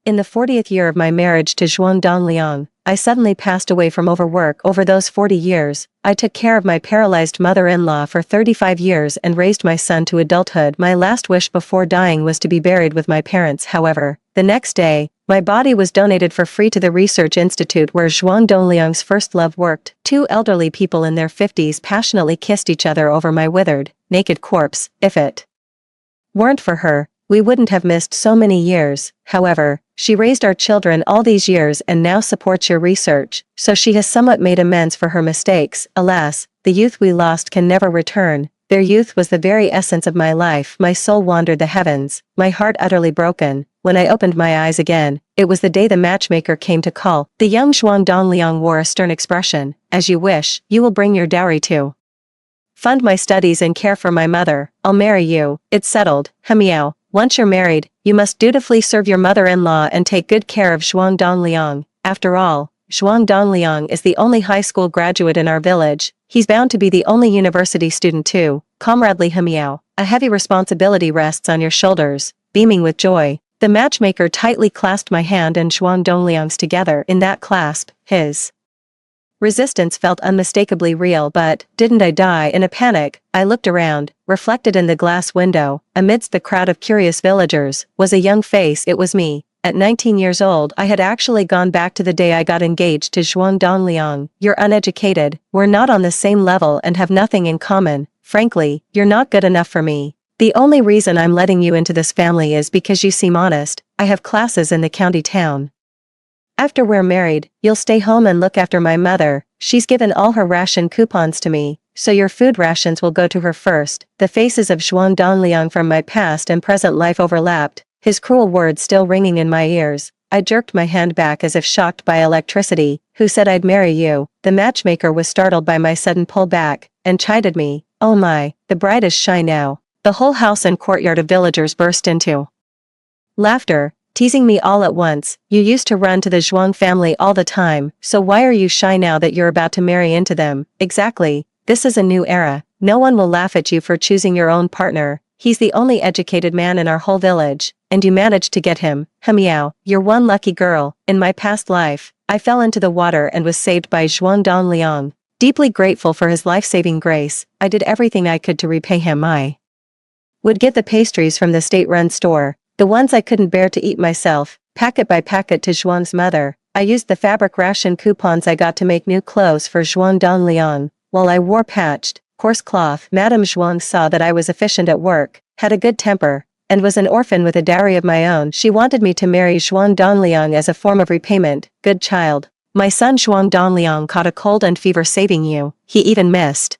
In the 40th year of my marriage to Zhuang Dongliang, I suddenly passed away from overwork. Over those 40 years, I took care of my paralyzed mother-in-law for 35 years and raised my son to adulthood. My last wish before dying was to be buried with my parents. However, the next day, my body was donated for free to the research institute where Zhuang Dongliang's first love worked. Two elderly people in their 50s passionately kissed each other over my withered, naked corpse. If it weren't for her, we wouldn't have missed so many years. However, she raised our children all these years and now supports your research, so she has somewhat made amends for her mistakes. Alas, the youth we lost can never return. Their youth was the very essence of my life. My soul wandered the heavens, my heart utterly broken. When I opened my eyes again, it was the day the matchmaker came to call. The young Zhuang Dongliang wore a stern expression. As you wish, you will bring your dowry to fund my studies and care for my mother. I'll marry you. It's settled. Hemiao. Once you're married, you must dutifully serve your mother-in-law and take good care of Zhuang Dongliang. After all, Zhuang Dongliang is the only high school graduate in our village. He's bound to be the only university student too. Comradely Hemiao, a heavy responsibility rests on your shoulders. Beaming with joy, the matchmaker tightly clasped my hand and Zhuang Dongliang's together. In that clasp, his resistance felt unmistakably real. But, didn't I die? In a panic, I looked around. Reflected in the glass window, amidst the crowd of curious villagers, was a young face. It was me. At 19 years old, I had actually gone back to the day I got engaged to Zhuang Dongliang. You're uneducated, we're not on the same level and have nothing in common. Frankly, you're not good enough for me. The only reason I'm letting you into this family is because you seem honest. I have classes in the county town. After we're married, you'll stay home and look after my mother. She's given all her ration coupons to me, so your food rations will go to her first. The faces of Zhuang Dongliang from my past and present life overlapped, his cruel words still ringing in my ears. I jerked my hand back as if shocked by electricity. Who said I'd marry you? The matchmaker was startled by my sudden pullback, and chided me. Oh my, the bride is shy now. The whole house and courtyard of villagers burst into laughter, teasing me all at once. You used to run to the Zhuang family all the time, so why are you shy now that you're about to marry into them? Exactly. This is a new era. No one will laugh at you for choosing your own partner. He's the only educated man in our whole village, and you managed to get him. Hemiao, you're one lucky girl. In my past life, I fell into the water and was saved by Zhuang Dongliang. Deeply grateful for his life-saving grace, I did everything I could to repay him. I would get the pastries from the state-run store, the ones I couldn't bear to eat myself, packet by packet to Zhuang's mother. I used the fabric ration coupons I got to make new clothes for Zhuang Dongliang. While I wore patched, coarse cloth, Madame Zhuang saw that I was efficient at work, had a good temper, and was an orphan with a dowry of my own. She wanted me to marry Zhuang Dongliang as a form of repayment. Good child. My son Zhuang Dongliang caught a cold and fever saving you. He even missed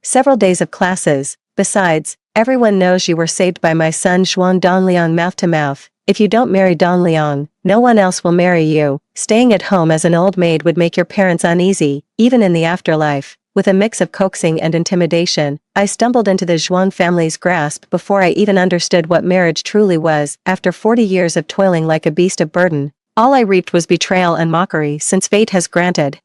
several days of classes. Besides, everyone knows you were saved by my son Zhuang Dongliang. Mouth to mouth. If you don't marry Dongliang, no one else will marry you. Staying at home as an old maid would make your parents uneasy, even in the afterlife. With a mix of coaxing and intimidation, I stumbled into the Zhuang family's grasp before I even understood what marriage truly was. After 40 years of toiling like a beast of burden, all I reaped was betrayal and mockery. Since fate has granted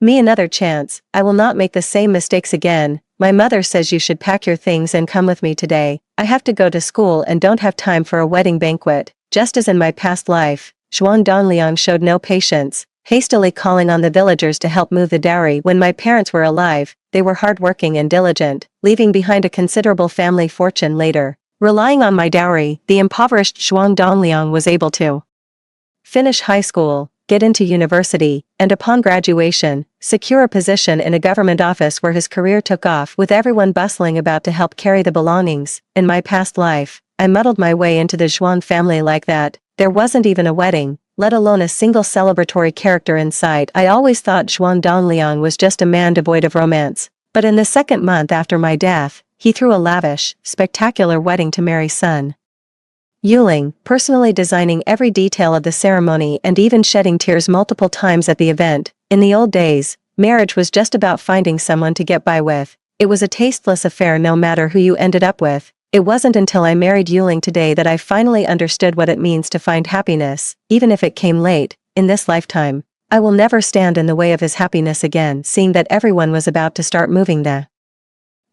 me another chance, I will not make the same mistakes again. My mother says you should pack your things and come with me today. I have to go to school and don't have time for a wedding banquet. Just as in my past life, Zhuang Dongliang showed no patience, hastily calling on the villagers to help move the dowry. When my parents were alive, they were hardworking and diligent, leaving behind a considerable family fortune later. Relying on my dowry, the impoverished Zhuang Dongliang was able to finish high school, get into university, and upon graduation, secure a position in a government office where his career took off, with everyone bustling about to help carry the belongings. In my past life, I muddled my way into the Zhuang family like that. There wasn't even a wedding, let alone a single celebratory character in sight. I always thought Zhuang Dongliang was just a man devoid of romance. But in the second month after my death, he threw a lavish, spectacular wedding to Mary's son Yuling, personally designing every detail of the ceremony and even shedding tears multiple times at the event. In the old days, marriage was just about finding someone to get by with. It was a tasteless affair no matter who you ended up with. It wasn't until I married Yuling today that I finally understood what it means to find happiness, even if it came late, in this lifetime. I will never stand in the way of his happiness again. Seeing that everyone was about to start moving the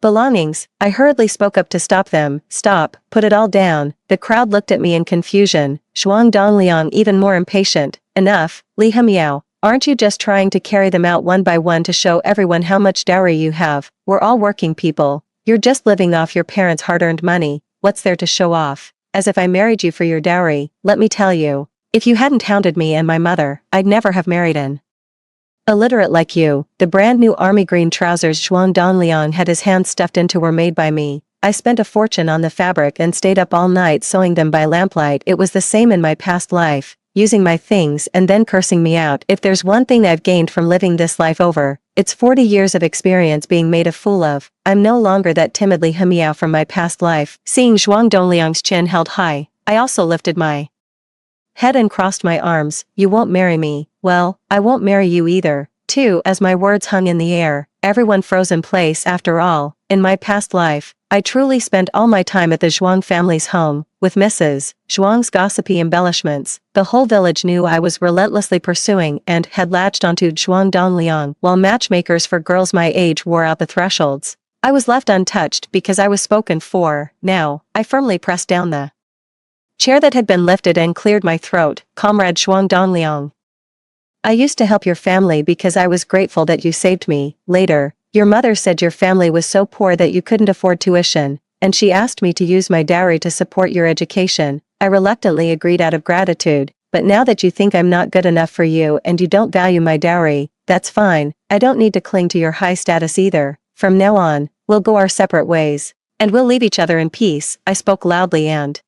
Belongings, I hurriedly spoke up to stop them. Stop, put it all down. The crowd looked at me in confusion, Zhuang Dongliang even more impatient. Enough, Li Hemiao, aren't you just trying to carry them out one by one to show everyone how much dowry you have? We're all working people. You're just living off your parents' hard-earned money. What's there to show off? As if I married you for your dowry. Let me tell you, if you hadn't hounded me and my mother, I'd never have married an illiterate like you. The brand new army green trousers Zhuang Dongliang had his hands stuffed into were made by me. I spent a fortune on the fabric and stayed up all night sewing them by lamplight. It was the same in my past life, using my things and then cursing me out. If there's one thing I've gained from living this life over, it's 40 years of experience being made a fool of. I'm no longer that timidly Hemiao from my past life. Seeing Zhuang Dongliang's chin held high, I also lifted my head and crossed my arms. You won't marry me. Well, I won't marry you either. Too, as my words hung in the air, everyone froze in place. After all, in my past life, I truly spent all my time at the Zhuang family's home, with Mrs. Zhuang's gossipy embellishments. The whole village knew I was relentlessly pursuing and had latched onto Zhuang Dongliang, while matchmakers for girls my age wore out the thresholds. I was left untouched because I was spoken for. Now, I firmly pressed down the chair that had been lifted and cleared my throat. Comrade Zhuang Dongliang, I used to help your family because I was grateful that you saved me. Later, your mother said your family was so poor that you couldn't afford tuition, and she asked me to use my dowry to support your education. I reluctantly agreed out of gratitude, but now that you think I'm not good enough for you and you don't value my dowry, that's fine. I don't need to cling to your high status either. From now on, we'll go our separate ways, and we'll leave each other in peace. I spoke loudly and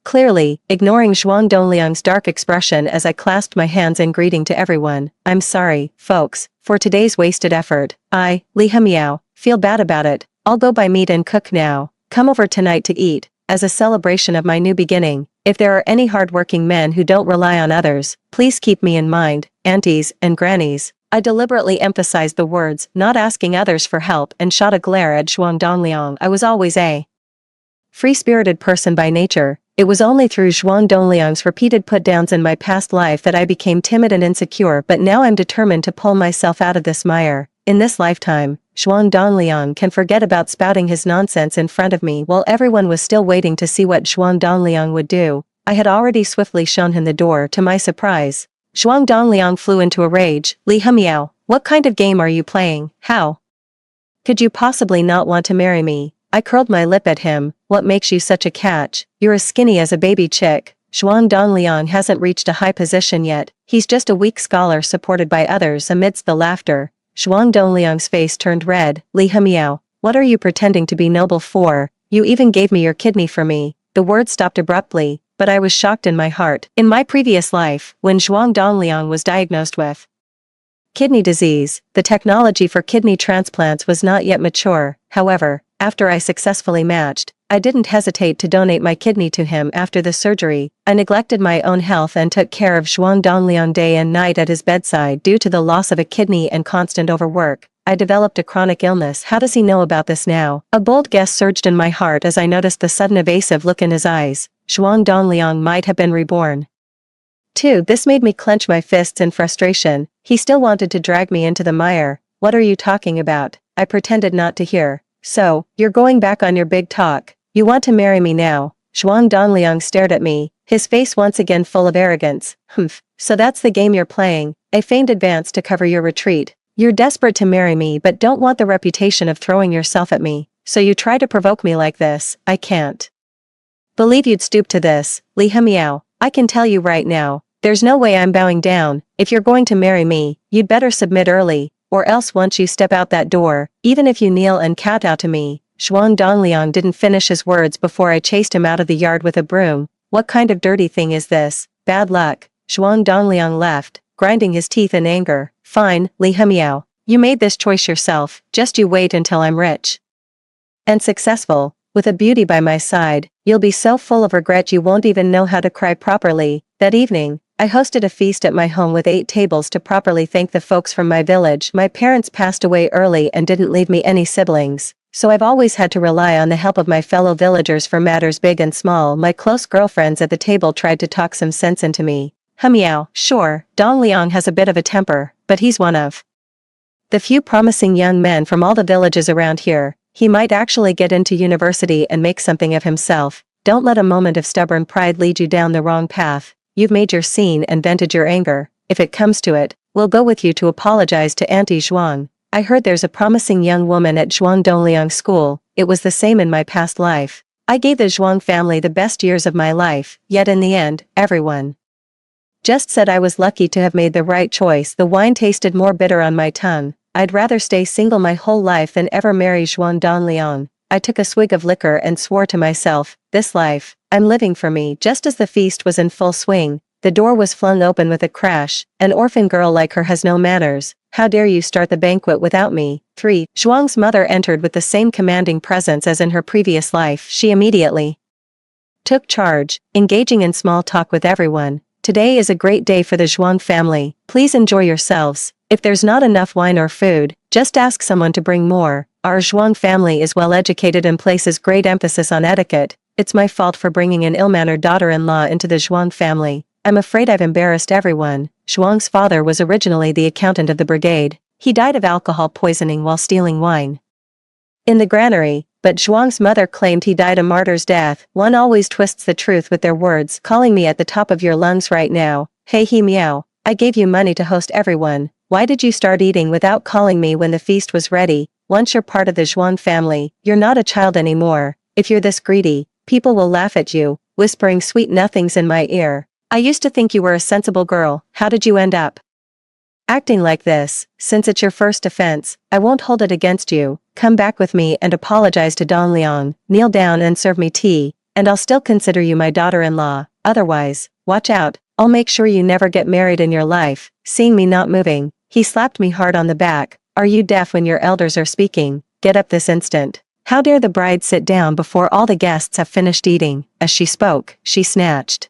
clearly, ignoring Zhuang Dongliang's dark expression as I clasped my hands in greeting to everyone. I'm sorry, folks, for today's wasted effort. I, Li Hemiao, feel bad about it. I'll go buy meat and cook now. Come over tonight to eat, as a celebration of my new beginning. If there are any hard-working men who don't rely on others, please keep me in mind, aunties and grannies. I deliberately emphasized the words, not asking others for help, and shot a glare at Zhuang Dongliang. I was always a free-spirited person by nature. It was only through Zhuang Dongliang's repeated put-downs in my past life that I became timid and insecure, but now I'm determined to pull myself out of this mire. In this lifetime, Zhuang Dongliang can forget about spouting his nonsense in front of me. While everyone was still waiting to see what Zhuang Dongliang would do, I had already swiftly shown him the door. To my surprise, Zhuang Dongliang flew into a rage. Li Hemiao, what kind of game are you playing? How could you possibly not want to marry me? I curled my lip at him. What makes you such a catch? You're as skinny as a baby chick. Zhuang Dongliang hasn't reached a high position yet. He's just a weak scholar supported by others. Amidst the laughter, Zhuang Dongliang's face turned red. Li Hemiao, what are you pretending to be noble for? You even gave me your kidney for me. The word stopped abruptly, but I was shocked in my heart. In my previous life, when Zhuang Dongliang was diagnosed with kidney disease, the technology for kidney transplants was not yet mature. However, after I successfully matched, I didn't hesitate to donate my kidney to him. After the surgery, I neglected my own health and took care of Zhuang Dongliang day and night at his bedside. Due to the loss of a kidney and constant overwork, I developed a chronic illness. How does he know about this now? A bold guess surged in my heart as I noticed the sudden evasive look in his eyes. Zhuang Dongliang might have been reborn. Too, this made me clench my fists in frustration. He still wanted to drag me into the mire. What are you talking about? I pretended not to hear. So, you're going back on your big talk. You want to marry me now? Zhuang Dongliang stared at me, his face once again full of arrogance. Humph, so that's the game you're playing. A feigned advance to cover your retreat. You're desperate to marry me but don't want the reputation of throwing yourself at me, so you try to provoke me like this. I can't believe you'd stoop to this. Li Hemiao, I can tell you right now, there's no way I'm bowing down. If you're going to marry me, you'd better submit early, or else once you step out that door, even if you kneel and kowtow to me. Zhuang Dongliang didn't finish his words before I chased him out of the yard with a broom. What kind of dirty thing is this? Bad luck. Zhuang Dongliang left, grinding his teeth in anger. Fine, Li Hemiao, you made this choice yourself. Just you wait until I'm rich and successful, with a beauty by my side. You'll be so full of regret you won't even know how to cry properly. That evening, I hosted a feast at my home with 8 tables to properly thank the folks from my village. My parents passed away early and didn't leave me any siblings, so I've always had to rely on the help of my fellow villagers for matters big and small. My close girlfriends at the table tried to talk some sense into me. Hemiao, sure, Dongliang has a bit of a temper, but he's one of the few promising young men from all the villages around here. He might actually get into university and make something of himself. Don't let a moment of stubborn pride lead you down the wrong path. You've made your scene and vented your anger. If it comes to it, we'll go with you to apologize to Auntie Zhuang. I heard there's a promising young woman at Zhuang Dongliang school. It was the same in my past life. I gave the Zhuang family the best years of my life, yet in the end, everyone just said I was lucky to have made the right choice. The wine tasted more bitter on my tongue. I'd rather stay single my whole life than ever marry Zhuang Dongliang. I took a swig of liquor and swore to myself, this life, I'm living for me. Just as the feast was in full swing, the door was flung open with a crash. An orphan girl like her has no manners. How dare you start the banquet without me? 3. Zhuang's mother entered with the same commanding presence as in her previous life. She immediately took charge, engaging in small talk with everyone. Today is a great day for the Zhuang family. Please enjoy yourselves. If there's not enough wine or food, just ask someone to bring more. Our Zhuang family is well educated and places great emphasis on etiquette. It's my fault for bringing an ill-mannered daughter-in-law into the Zhuang family. I'm afraid I've embarrassed everyone. Zhuang's father was originally the accountant of the brigade. He died of alcohol poisoning while stealing wine in the granary, but Zhuang's mother claimed he died a martyr's death. One always twists the truth with their words. Calling me at the top of your lungs right now. Hey he meow. I gave you money to host everyone. Why did you start eating without calling me when the feast was ready? Once you're part of the Zhuang family, you're not a child anymore. If you're this greedy, people will laugh at you, whispering sweet nothings in my ear. I used to think you were a sensible girl. How did you end up acting like this? Since it's your first offense, I won't hold it against you. Come back with me and apologize to Don Liang. Kneel down and serve me tea, and I'll still consider you my daughter-in-law. Otherwise, watch out. I'll make sure you never get married in your life. Seeing me not moving, he slapped me hard on the back. Are you deaf when your elders are speaking? Get up this instant. How dare the bride sit down before all the guests have finished eating? As she spoke, she snatched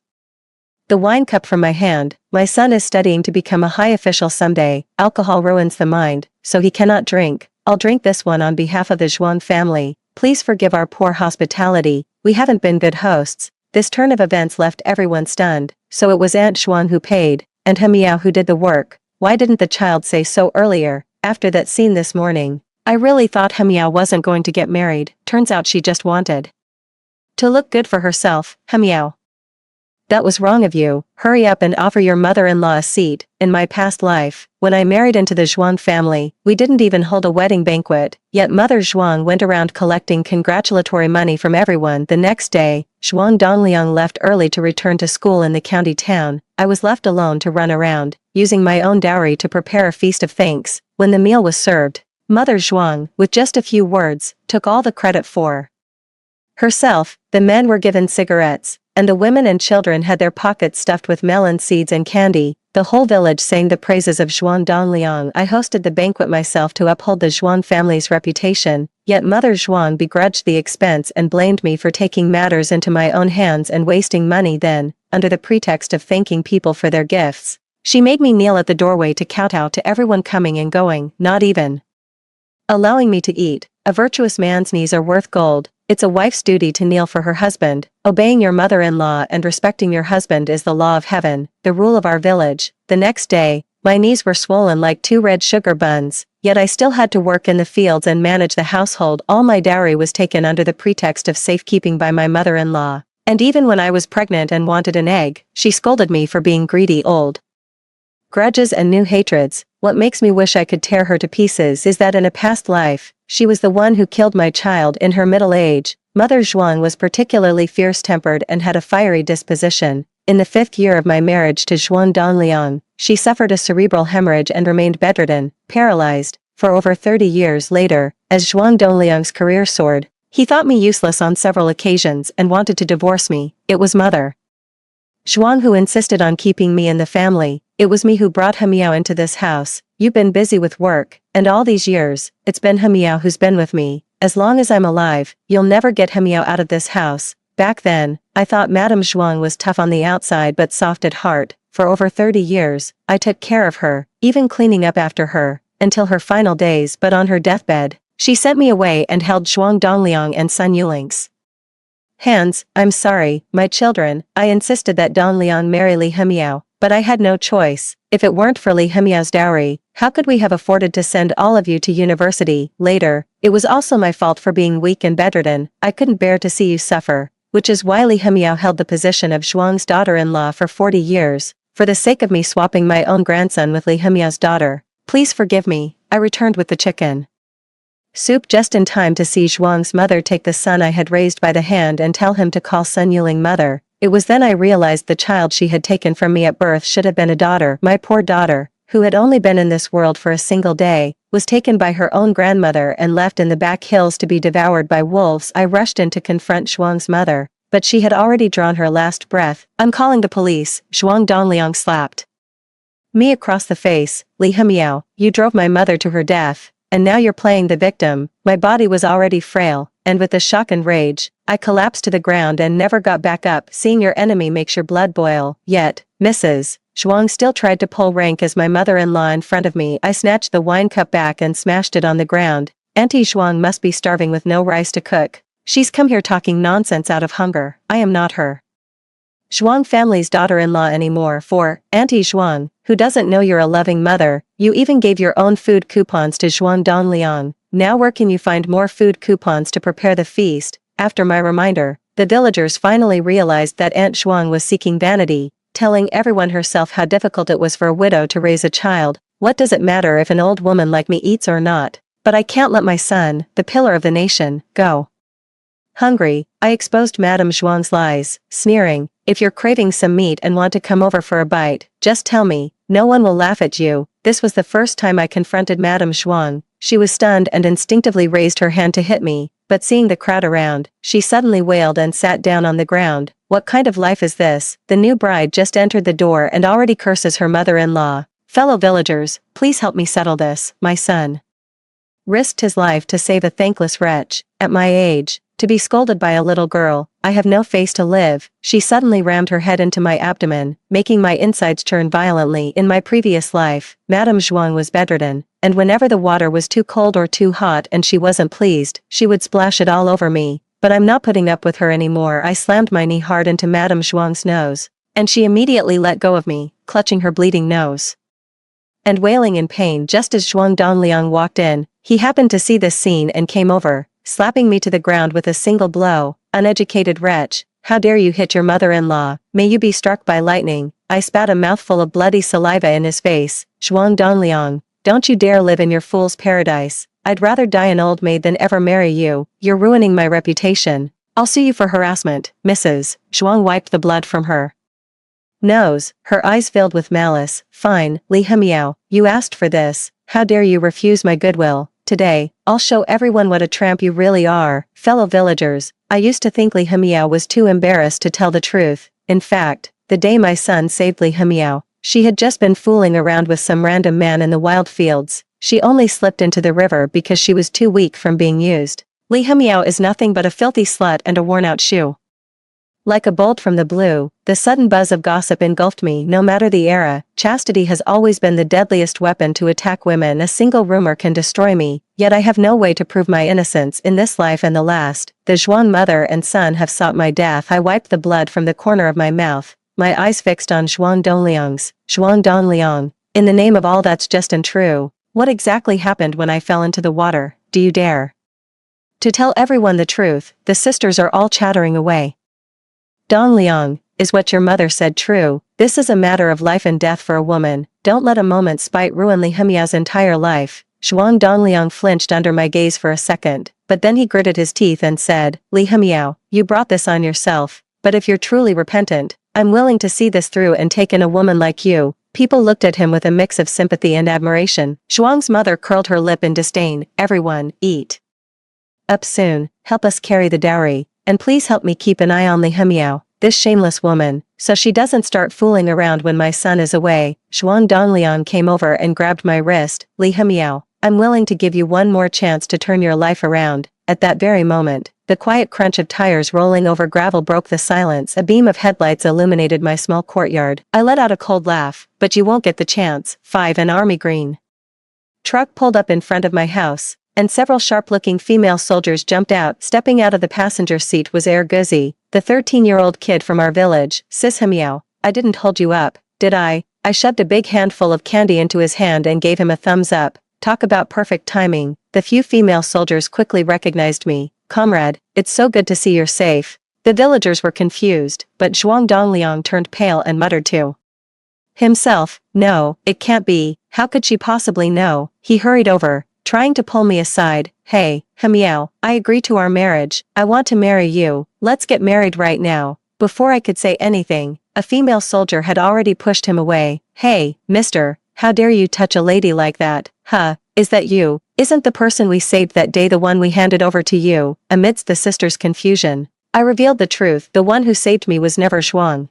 the wine cup from my hand. My son is studying to become a high official someday. Alcohol ruins the mind, so he cannot drink. I'll drink this one on behalf of the Zhuang family. Please forgive our poor hospitality. We haven't been good hosts. This turn of events left everyone stunned. So it was Aunt Zhuang who paid, and He Miao who did the work. Why didn't the child say so earlier? After that scene this morning, I really thought He Miao wasn't going to get married. Turns out she just wanted to look good for herself. He Miao, that was wrong of you. Hurry up and offer your mother-in-law a seat. In my past life, when I married into the Zhuang family, we didn't even hold a wedding banquet, yet Mother Zhuang went around collecting congratulatory money from everyone. The next day, Zhuang Dongliang left early to return to school in the county town. I was left alone to run around, using my own dowry to prepare a feast of thanks. When the meal was served, Mother Zhuang, with just a few words, took all the credit for herself. The men were given cigarettes, and the women and children had their pockets stuffed with melon seeds and candy. The whole village sang the praises of Zhuang Dongliang. I hosted the banquet myself to uphold the Zhuang family's reputation, yet Mother Zhuang begrudged the expense and blamed me for taking matters into my own hands and wasting money. Then, under the pretext of thanking people for their gifts, she made me kneel at the doorway to kowtow to everyone coming and going, not even allowing me to eat. A virtuous man's knees are worth gold. It's a wife's duty to kneel for her husband. Obeying your mother-in-law and respecting your husband is the law of heaven, the rule of our village. The next day, my knees were swollen like 2 red sugar buns, yet I still had to work in the fields and manage the household. All my dowry was taken under the pretext of safekeeping by my mother-in-law, and even when I was pregnant and wanted an egg, she scolded me for being greedy. Old grudges and new hatreds. What makes me wish I could tear her to pieces is that in a past life, she was the one who killed my child in her middle age. Mother Zhuang was particularly fierce-tempered and had a fiery disposition. In the 5th year of my marriage to Zhuang Dongliang, she suffered a cerebral hemorrhage and remained bedridden, paralyzed, for over 30 years. Later, as Zhuang Dongliang's career soared, he thought me useless on several occasions and wanted to divorce me. It was Mother Zhuang who insisted on keeping me in the family. It was me who brought He Miao into this house. You've been busy with work, and all these years, it's been He Miao who's been with me. As long as I'm alive, you'll never get He Miao out of this house. Back then, I thought Madame Zhuang was tough on the outside but soft at heart. For over 30 years, I took care of her, even cleaning up after her, until her final days. But on her deathbed, she sent me away and held Zhuang Dongliang and Sun Yuling's hands. I'm sorry, my children. I insisted that Dongliang marry Li He Miao, but I had no choice. If it weren't for Li He Miao's dowry, how could we have afforded to send all of you to university? Later, It was also my fault for being weak and bedridden. I couldn't bear to see you suffer, which is why Li Hemiao held the position of Zhuang's daughter-in-law for 40 years, for the sake of me swapping my own grandson with Li Hemiao's daughter. Please forgive me, I returned with the chicken soup just in time to see Zhuang's mother take the son I had raised by the hand and tell him to call Sun Yuling mother. It was then I realized the child she had taken from me at birth should have been a daughter. My poor daughter, who had only been in this world for a single day, was taken by her own grandmother and left in the back hills to be devoured by wolves. I rushed in to confront Zhuang's mother, but she had already drawn her last breath. I'm calling the police, Zhuang Dongliang slapped me across the face. Li Hemiao, you drove my mother to her death, and now you're playing the victim. My body was already frail, and with the shock and rage, I collapsed to the ground and never got back up. Seeing your enemy makes your blood boil. Yet, Mrs. Zhuang still tried to pull rank as my mother-in-law in front of me. I snatched the wine cup back and smashed it on the ground. Auntie Zhuang must be starving with no rice to cook. She's come here talking nonsense out of hunger. I am not her Zhuang family's daughter-in-law anymore. For Auntie Zhuang, who doesn't know you're a loving mother, you even gave your own food coupons to Zhuang Dongliang. Now where can you find more food coupons to prepare the feast? After my reminder, the villagers finally realized that Aunt Zhuang was seeking vanity, telling everyone herself how difficult it was for a widow to raise a child. What does it matter if an old woman like me eats or not? But I can't let my son, the pillar of the nation, go hungry. I exposed Madame Zhuang's lies, sneering, if you're craving some meat and want to come over for a bite, just tell me, no one will laugh at you. This was the first time I confronted Madame Zhuang. She was stunned and instinctively raised her hand to hit me, but seeing the crowd around, she suddenly wailed and sat down on the ground. What kind of life is this? The new bride just entered the door and already curses her mother-in-law. Fellow villagers, please help me settle this. My son risked his life to save a thankless wretch. At my age, to be scolded by a little girl, I have no face to live. She suddenly rammed her head into my abdomen, making my insides churn violently. In my previous life, Madame Zhuang was bedridden, and whenever the water was too cold or too hot and she wasn't pleased, she would splash it all over me. But I'm not putting up with her anymore. I slammed my knee hard into Madame Zhuang's nose, and she immediately let go of me, clutching her bleeding nose and wailing in pain. Just as Zhuang Dongliang walked in, he happened to see this scene and came over, slapping me to the ground with a single blow. Uneducated wretch, how dare you hit your mother-in-law? May you be struck by lightning. I spat a mouthful of bloody saliva in his face. Zhuang Dongliang, don't you dare live in your fool's paradise. I'd rather die an old maid than ever marry you. You're ruining my reputation. I'll sue you for harassment. Mrs. Zhuang wiped the blood from her nose, her eyes filled with malice. Fine, Li Hemiao, you asked for this. How dare you refuse my goodwill? Today, I'll show everyone what a tramp you really are. Fellow villagers, I used to think Li Hemiao was too embarrassed to tell the truth. In fact, the day my son saved Li Hemiao, she had just been fooling around with some random man in the wild fields. She only slipped into the river because she was too weak from being used. Li Hemiao is nothing but a filthy slut and a worn-out shoe. Like a bolt from the blue, the sudden buzz of gossip engulfed me. No matter the era, chastity has always been the deadliest weapon to attack women. A single rumor can destroy me, yet I have no way to prove my innocence in this life and the last. The Zhuang mother and son have sought my death. I wiped the blood from the corner of my mouth, my eyes fixed on Zhuang Dongliang's. Zhuang Dongliang, in the name of all that's just and true, what exactly happened when I fell into the water? Do you dare to tell everyone the truth? The sisters are all chattering away. Dongliang, is what your mother said true? This is a matter of life and death for a woman. Don't let a moment's spite ruin Li Hemiao's entire life. Zhuang Dongliang flinched under my gaze for a second, but then he gritted his teeth and said, Li Hemiao, you brought this on yourself, but if you're truly repentant, I'm willing to see this through and take in a woman like you. People looked at him with a mix of sympathy and admiration. Zhuang's mother curled her lip in disdain. Everyone, eat up soon, help us carry the dowry, and please help me keep an eye on Li Hemiao, this shameless woman, so she doesn't start fooling around when my son is away. Zhuang Dongliang came over and grabbed my wrist. Li Hemiao, I'm willing to give you one more chance to turn your life around. At that very moment, the quiet crunch of tires rolling over gravel broke the silence. A beam of headlights illuminated my small courtyard. I let out a cold laugh, but you won't get the chance. 5. An army green truck pulled up in front of my house, and several sharp-looking female soldiers jumped out. Stepping out of the passenger seat was Guzi, the 13-year-old kid from our village. Sis Hemiao, I didn't hold you up, did I? I shoved a big handful of candy into his hand and gave him a thumbs up. Talk about perfect timing. the few female soldiers quickly recognized me. "Comrade, it's so good to see you're safe." The villagers were confused, but Zhuang Dongliang turned pale and muttered to himself, "No, it can't be, how could she possibly know?" He hurried over, trying to pull me aside. "Hey, Hemiao, I agree to our marriage, I want to marry you, let's get married right now." Before I could say anything, a female soldier had already pushed him away. "Hey, mister, how dare you touch a lady like that? Huh, is that you? Isn't the person we saved that day the one we handed over to you?" Amidst the sisters' confusion, I revealed the truth. The one who saved me was never Zhuang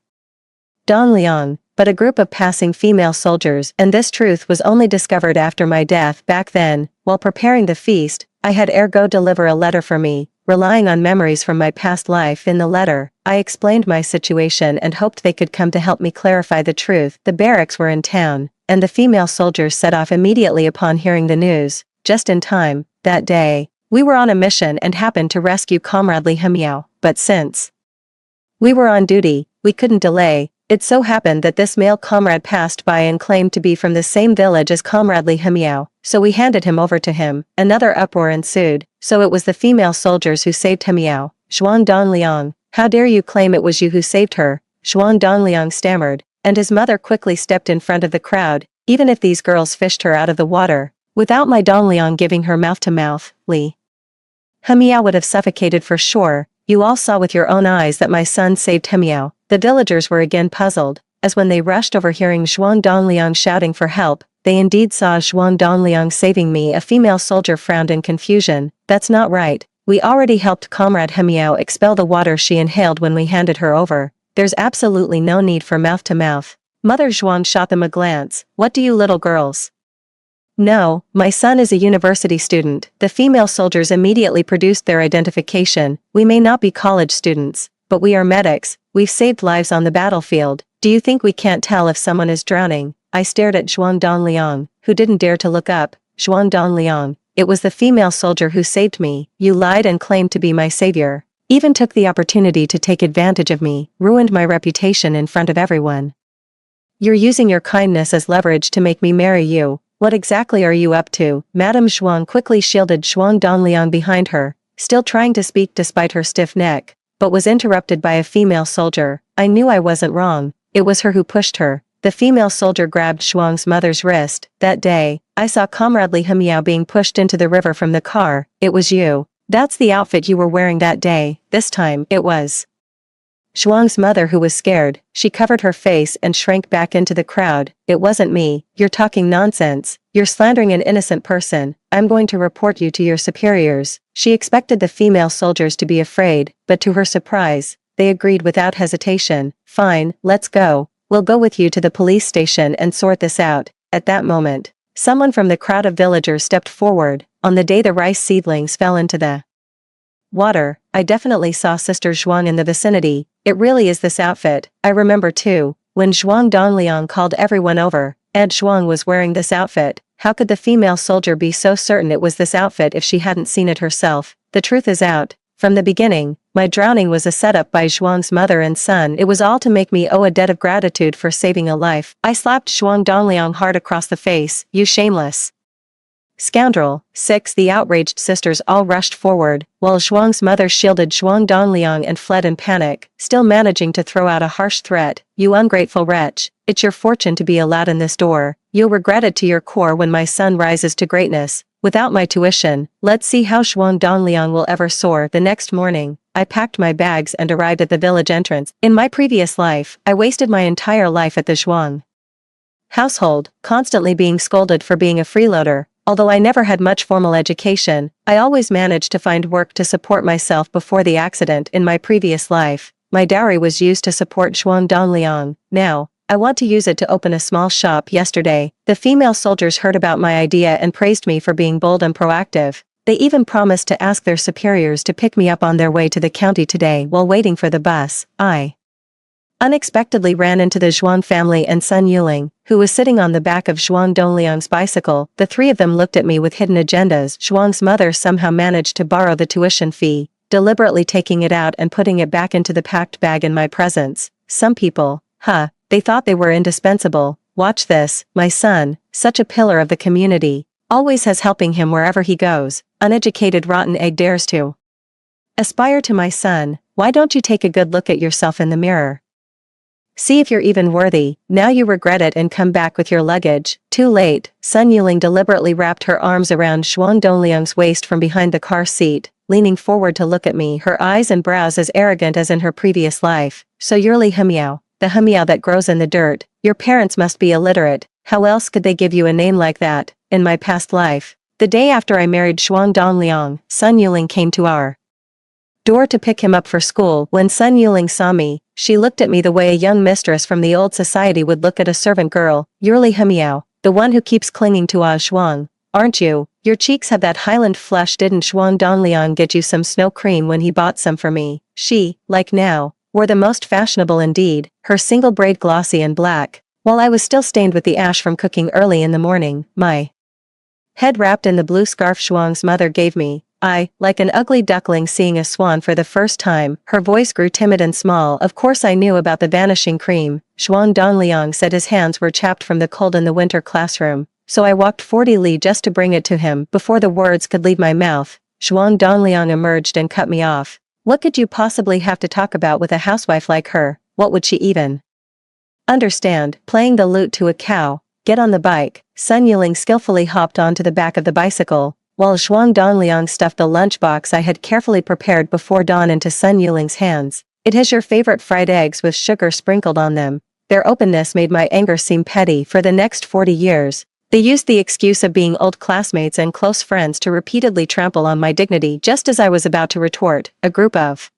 Dongliang, but a group of passing female soldiers, and this truth was only discovered after my death. Back then, while preparing the feast, I had Ergo deliver a letter for me, relying on memories from my past life. In the letter, I explained my situation and hoped they could come to help me clarify the truth. The barracks were in town, and the female soldiers set off immediately upon hearing the news, just in time. That day, we were on a mission and happened to rescue comradely Hemiao, but since we were on duty, we couldn't delay. It so happened that this male comrade passed by and claimed to be from the same village as comradely Hemiao, so we handed him over to him. Another uproar ensued, so it was the female soldiers who saved Hemiao. "Zhuang Dongliang, how dare you claim it was you who saved her?" Zhuang Dongliang stammered, and his mother quickly stepped in front of the crowd. "Even if these girls fished her out of the water, without my Dongliang giving her mouth-to-mouth, Hemiao would have suffocated for sure. You all saw with your own eyes that my son saved Hemiao." The villagers were again puzzled, as when they rushed over hearing Zhuang Dongliang shouting for help, they indeed saw Zhuang Dongliang saving me. A female soldier frowned in confusion. "That's not right. We already helped comrade Hemiao expel the water she inhaled when we handed her over. There's absolutely no need for mouth-to-mouth." Mother Zhuang shot them a glance. "What do you little girls know? My son is a university student." The female soldiers immediately produced their identification. "We may not be college students, but we are medics. We've saved lives on the battlefield. Do you think we can't tell if someone is drowning?" I stared at Zhuang Dongliang, who didn't dare to look up. "Zhuang Dongliang, it was the female soldier who saved me. You lied and claimed to be my savior. Even took the opportunity to take advantage of me, ruined my reputation in front of everyone. You're using your kindness as leverage to make me marry you. What exactly are you up to?" Madame Zhuang quickly shielded Zhuang Dongliang behind her, still trying to speak despite her stiff neck, but was interrupted by a female soldier. I knew I wasn't wrong. It was her who pushed her. The female soldier grabbed Zhuang's mother's wrist. "That day, I saw comradely Hemiao being pushed into the river from the car. It was you. That's the outfit you were wearing that day." This time, it was Zhuang's mother who was scared. She covered her face and shrank back into the crowd. "It wasn't me. You're talking nonsense. You're slandering an innocent person. I'm going to report you to your superiors." She expected the female soldiers to be afraid, but to her surprise, they agreed without hesitation. "Fine, let's go. We'll go with you to the police station and sort this out." At that moment, someone from the crowd of villagers stepped forward. "On the day the rice seedlings fell into the water, I definitely saw Sister Zhuang in the vicinity. It really is this outfit. I remember too, when Zhuang Dongliang called everyone over, Ed Zhuang was wearing this outfit." How could the female soldier be so certain it was this outfit if she hadn't seen it herself? The truth is out. From the beginning, my drowning was a setup by Zhuang's mother and son. It was all to make me owe a debt of gratitude for saving a life. I slapped Zhuang Dongliang hard across the face. "You shameless scoundrel." 6. The outraged sisters all rushed forward, while Zhuang's mother shielded Zhuang Dongliang and fled in panic, still managing to throw out a harsh threat. "You ungrateful wretch, it's your fortune to be allowed in this door. You'll regret it to your core when my son rises to greatness. Without my tuition, let's see how Zhuang Dongliang will ever soar." The next morning, I packed my bags and arrived at the village entrance. In my previous life, I wasted my entire life at the Zhuang household, constantly being scolded for being a freeloader. Although I never had much formal education, I always managed to find work to support myself before the accident. In my previous life, my dowry was used to support Zhuang Dongliang. Now, I want to use it to open a small shop. Yesterday, the female soldiers heard about my idea and praised me for being bold and proactive. They even promised to ask their superiors to pick me up on their way to the county today. While waiting for the bus, I unexpectedly ran into the Zhuang family and Sun Yuling, who was sitting on the back of Zhuang Dongliang's bicycle. The three of them looked at me with hidden agendas. Zhuang's mother somehow managed to borrow the tuition fee, deliberately taking it out and putting it back into the packed bag in my presence. Some people, they thought they were indispensable. Watch this, my son, such a pillar of the community. Always has helping him wherever he goes, uneducated rotten egg dares to aspire to my son. Why don't you take a good look at yourself in the mirror? See if you're even worthy. Now you regret it and come back with your luggage. Too late. Sun Yuling deliberately wrapped her arms around Xuan Dongliang's waist from behind the car seat, leaning forward to look at me, her eyes and brows as arrogant as in her previous life. So you're Li Hemiao, the Hemiao that grows in the dirt. Your parents must be illiterate. How else could they give you a name like that? In my past life, the day after I married Xuan Dongliang, Sun Yuling came to our door to pick him up for school. When Sun Yuling saw me, she looked at me the way a young mistress from the old society would look at a servant girl. You're Li Hemiao, the one who keeps clinging to Xuan, aren't you? Your cheeks have that Highland flush. Didn't Xuan Dongliang get you some snow cream when he bought some for me? She, like now, wore the most fashionable indeed, her single braid glossy and black, while I was still stained with the ash from cooking early in the morning, my head wrapped in the blue scarf Xuan's mother gave me. I, like an ugly duckling seeing a swan for the first time, her voice grew timid and small. Of course I knew about the vanishing cream. Xuan Dongliang said his hands were chapped from the cold in the winter classroom, so I walked 40 li just to bring it to him. Before the words could leave my mouth, Xuan Dongliang emerged and cut me off. What could you possibly have to talk about with a housewife like her? What would she even understand? Playing the lute to a cow. Get on the bike. Sun Yuling skillfully hopped onto the back of the bicycle, while Xuan Dongliang stuffed the lunchbox I had carefully prepared before dawn into Sun Yuling's hands. It has your favorite fried eggs with sugar sprinkled on them. Their openness made my anger seem petty. For the next 40 years, they used the excuse of being old classmates and close friends to repeatedly trample on my dignity. Just as I was about to retort, a group of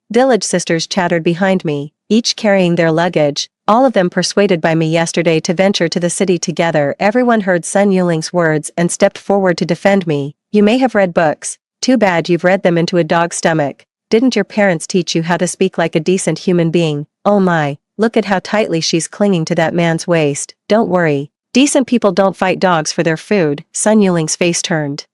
village sisters chattered behind me, each carrying their luggage, all of them persuaded by me yesterday to venture to the city together. Everyone heard Sun Yuling's words and stepped forward to defend me. You may have read books. Too bad you've read them into a dog's stomach. Didn't your parents teach you how to speak like a decent human being? Oh my, look at how tightly she's clinging to that man's waist. Don't worry. Decent people don't fight dogs for their food. Sun Yuling's face turned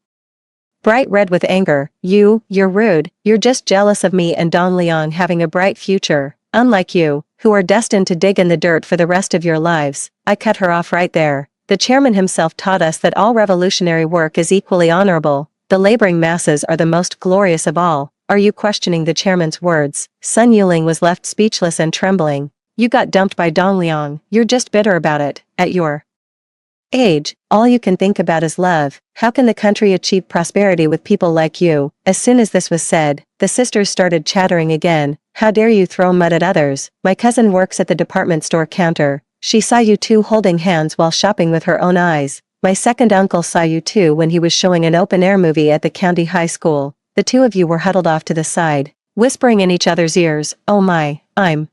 bright red with anger. You're rude. You're just jealous of me and Dongliang having a bright future. Unlike you, who are destined to dig in the dirt for the rest of your lives. I cut her off right there. The chairman himself taught us that all revolutionary work is equally honorable. The laboring masses are the most glorious of all. Are you questioning the chairman's words? Sun Yuling was left speechless and trembling. You got dumped by Dongliang. You're just bitter about it. At your age, all you can think about is love. How can the country achieve prosperity with people like you? As soon as this was said, the sisters started chattering again. How dare you throw mud at others? My cousin works at the department store counter. She saw you two holding hands while shopping with her own eyes. My second uncle saw you two when he was showing an open-air movie at the county high school. The two of you were huddled off to the side, whispering in each other's ears. Oh my, I'm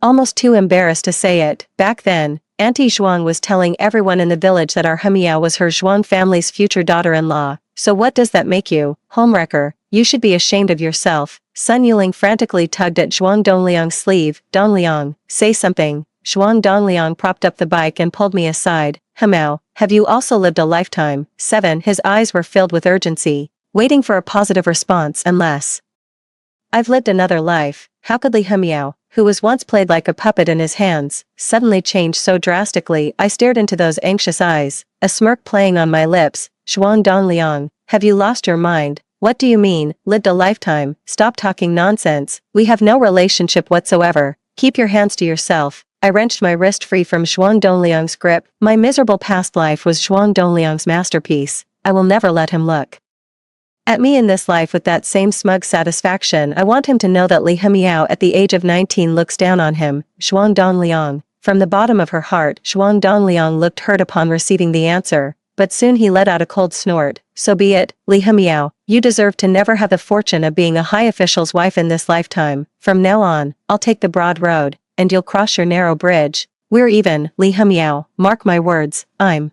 almost too embarrassed to say it. Back then, Auntie Zhuang was telling everyone in the village that our Hemiao was her Zhuang family's future daughter-in-law. So what does that make you? Homewrecker, you should be ashamed of yourself. Sun Yuling frantically tugged at Xuan Dongliang's sleeve. Dongliang, say something. Xuan Dongliang propped up the bike and pulled me aside. Hemiao, have you also lived a lifetime? 7. His eyes were filled with urgency, waiting for a positive response. Unless I've lived another life. How could Li Hemiao, who was once played like a puppet in his hands, suddenly change so drastically? I stared into those anxious eyes, a smirk playing on my lips. Xuan Dongliang, have you lost your mind? What do you mean, lived a lifetime? Stop talking nonsense. We have no relationship whatsoever. Keep your hands to yourself. I wrenched my wrist free from Xuan Dongliang's grip. My miserable past life was Xuan Dongliang's masterpiece. I will never let him look at me in this life with that same smug satisfaction. I want him to know that Li Hemiao at the age of 19 looks down on him. Xuan Dongliang. From the bottom of her heart, Xuan Dongliang looked hurt upon receiving the answer, but soon he let out a cold snort. So be it, Li Hemiao. You deserve to never have the fortune of being a high official's wife in this lifetime. From now on, I'll take the broad road, and you'll cross your narrow bridge. We're even, Li Hemiao. Mark my words, I'm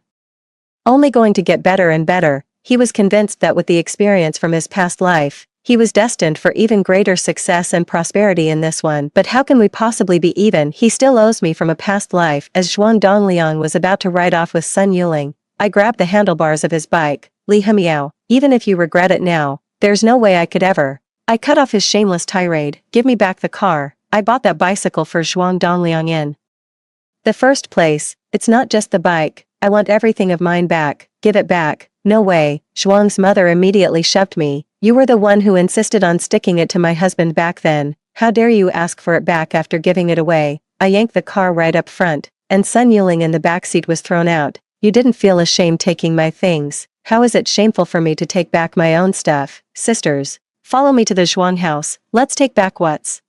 only going to get better and better. He was convinced that with the experience from his past life, he was destined for even greater success and prosperity in this one. But how can we possibly be even? He still owes me from a past life. As Xuan Dongliang was about to ride off with Sun Yuling, I grabbed the handlebars of his bike. Li Hemiao, even if you regret it now, there's no way I could ever. I cut off his shameless tirade. Give me back the car. I bought that bicycle for Xuan Dongliang in the first place. It's not just the bike. I want everything of mine back, give it back. No way, Zhuang's mother immediately shoved me. You were the one who insisted on sticking it to my husband back then. How dare you ask for it back after giving it away? I yanked the car right up front, and Sun Yuling in the backseat was thrown out. You didn't feel ashamed taking my things. How is it shameful for me to take back my own stuff? Sisters, follow me to the Zhuang house. Let's take back what's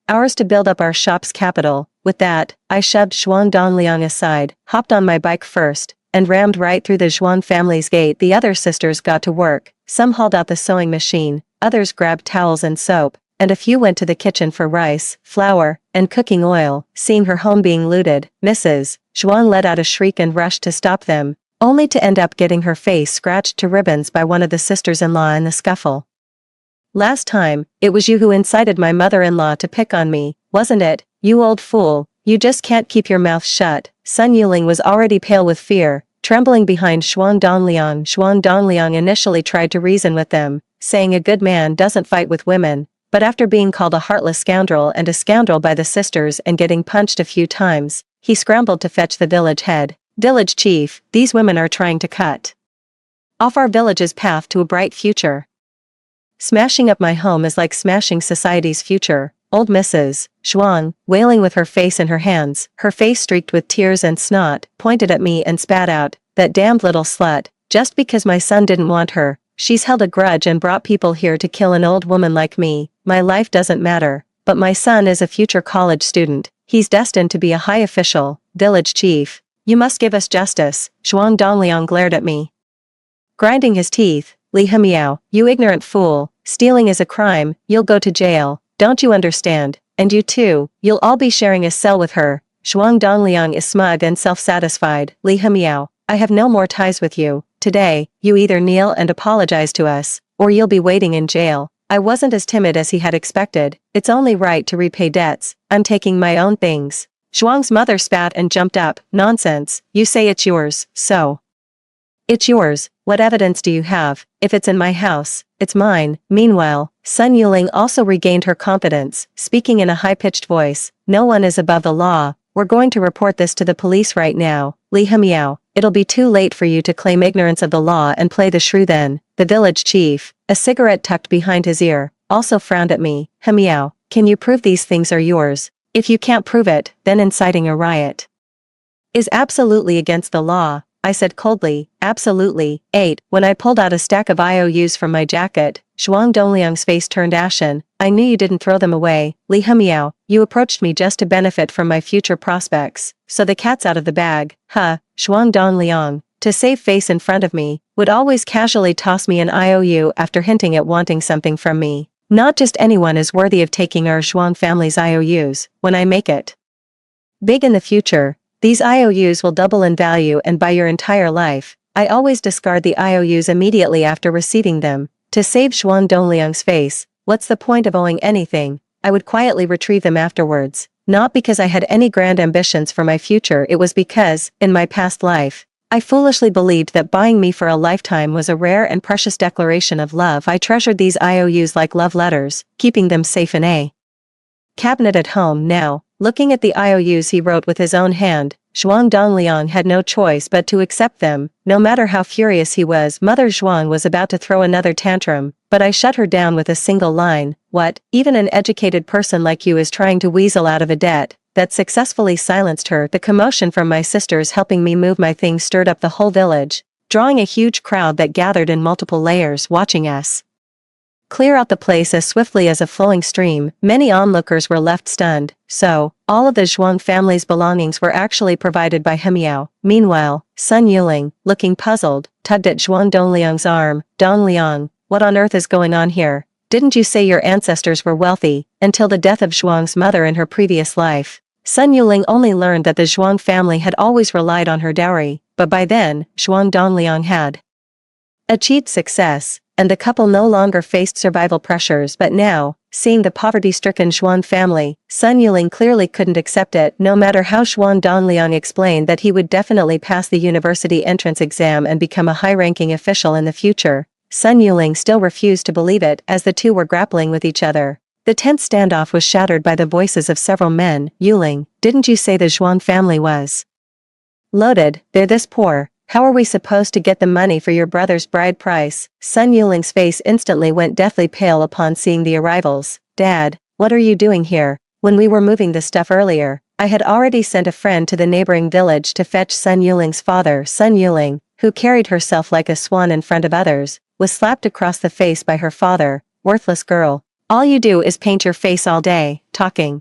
ours to build up our shop's capital. With that, I shoved Zhuang Dongliang aside, hopped on my bike first, and rammed right through the Zhuang family's gate. The other sisters got to work. Some hauled out the sewing machine, others grabbed towels and soap, and a few went to the kitchen for rice, flour, and cooking oil. Seeing her home being looted, Mrs. Zhuang let out a shriek and rushed to stop them, only to end up getting her face scratched to ribbons by one of the sisters-in-law in the scuffle. Last time, it was you who incited my mother-in-law to pick on me, wasn't it? You old fool, you just can't keep your mouth shut. Sun Yuling was already pale with fear, trembling behind Zhuang Dongliang. Zhuang Dongliang initially tried to reason with them, saying a good man doesn't fight with women, but after being called a heartless scoundrel and a scoundrel by the sisters and getting punched a few times, he scrambled to fetch the village head. Village chief, these women are trying to cut off our village's path to a bright future. Smashing up my home is like smashing society's future. Old Mrs. Zhuang, wailing with her face in her hands, her face streaked with tears and snot, pointed at me and spat out, "That damned little slut, just because my son didn't want her, she's held a grudge and brought people here to kill an old woman like me. My life doesn't matter, but my son is a future college student. He's destined to be a high official. Village chief, you must give us justice." Zhuang Dongliang glared at me, grinding his teeth. "Li Hemiao, you ignorant fool, stealing is a crime, you'll go to jail. Don't you understand? And you too, you'll all be sharing a cell with her." Zhuang Dongliang is smug and self-satisfied. "Li Hemiao, I have no more ties with you. Today, you either kneel and apologize to us, or you'll be waiting in jail." I wasn't as timid as he had expected. It's only right to repay debts. I'm taking my own things. Zhuang's mother spat and jumped up. "Nonsense, you say it's yours, so it's yours. What evidence do you have? If it's in my house, it's mine." Meanwhile, Sun Yuling also regained her confidence, speaking in a high-pitched voice. "No one is above the law. We're going to report this to the police right now. Li Hemiao, it'll be too late for you to claim ignorance of the law and play the shrew then." The village chief, a cigarette tucked behind his ear, also frowned at me. "Hemiao, can you prove these things are yours? If you can't prove it, then inciting a riot is absolutely against the law." I said coldly. "Absolutely." 8. When I pulled out a stack of IOUs from my jacket, Zhuang Dongliang's face turned ashen. "I knew you didn't throw them away. Li Hemiao, you approached me just to benefit from my future prospects, so the cat's out of the bag." Huh, Zhuang Dongliang, to save face in front of me, would always casually toss me an IOU after hinting at wanting something from me. Not just anyone is worthy of taking our Zhuang family's IOUs. When I make it big in the future, these IOUs will double in value and buy your entire life. I always discard the IOUs immediately after receiving them. To save Zhuang Dongliang's face, what's the point of owing anything? I would quietly retrieve them afterwards. Not because I had any grand ambitions for my future, it was because, in my past life, I foolishly believed that buying me for a lifetime was a rare and precious declaration of love. I treasured these IOUs like love letters, keeping them safe in a cabinet at home. Now, looking at the IOUs he wrote with his own hand, Zhuang Dongliang had no choice but to accept them. No matter how furious he was, Mother Zhuang was about to throw another tantrum, but I shut her down with a single line. "What, even an educated person like you is trying to weasel out of a debt?" That successfully silenced her. The commotion from my sisters helping me move my things stirred up the whole village, drawing a huge crowd that gathered in multiple layers, watching us clear out the place as swiftly as a flowing stream. Many onlookers were left stunned. So, all of the Zhuang family's belongings were actually provided by Hemiao. Meanwhile, Sun Yuling, looking puzzled, tugged at Zhuang Dongliang's arm. "Dongliang, what on earth is going on here? Didn't you say your ancestors were wealthy, until the death of Zhuang's mother in her previous life?" Sun Yuling only learned that the Zhuang family had always relied on her dowry, but by then, Zhuang Dongliang had achieved success, and the couple no longer faced survival pressures. But now, seeing the poverty-stricken Zhuang family, Sun Yuling clearly couldn't accept it. No matter how Zhuang Dongliang explained that he would definitely pass the university entrance exam and become a high-ranking official in the future, Sun Yuling still refused to believe it. As the two were grappling with each other, the tense standoff was shattered by the voices of several men. "Yuling, didn't you say the Zhuang family was Loaded, they're this poor. How are we supposed to get the money for your brother's bride price? Sun Yuling's face instantly went deathly pale upon seeing the arrivals. Dad, what are you doing here? When we were moving the stuff earlier, I had already sent a friend to the neighboring village to fetch Sun Yuling's father. Sun Yuling, who carried herself like a swan in front of others, was slapped across the face by her father. Worthless girl. All you do is paint your face all day, talking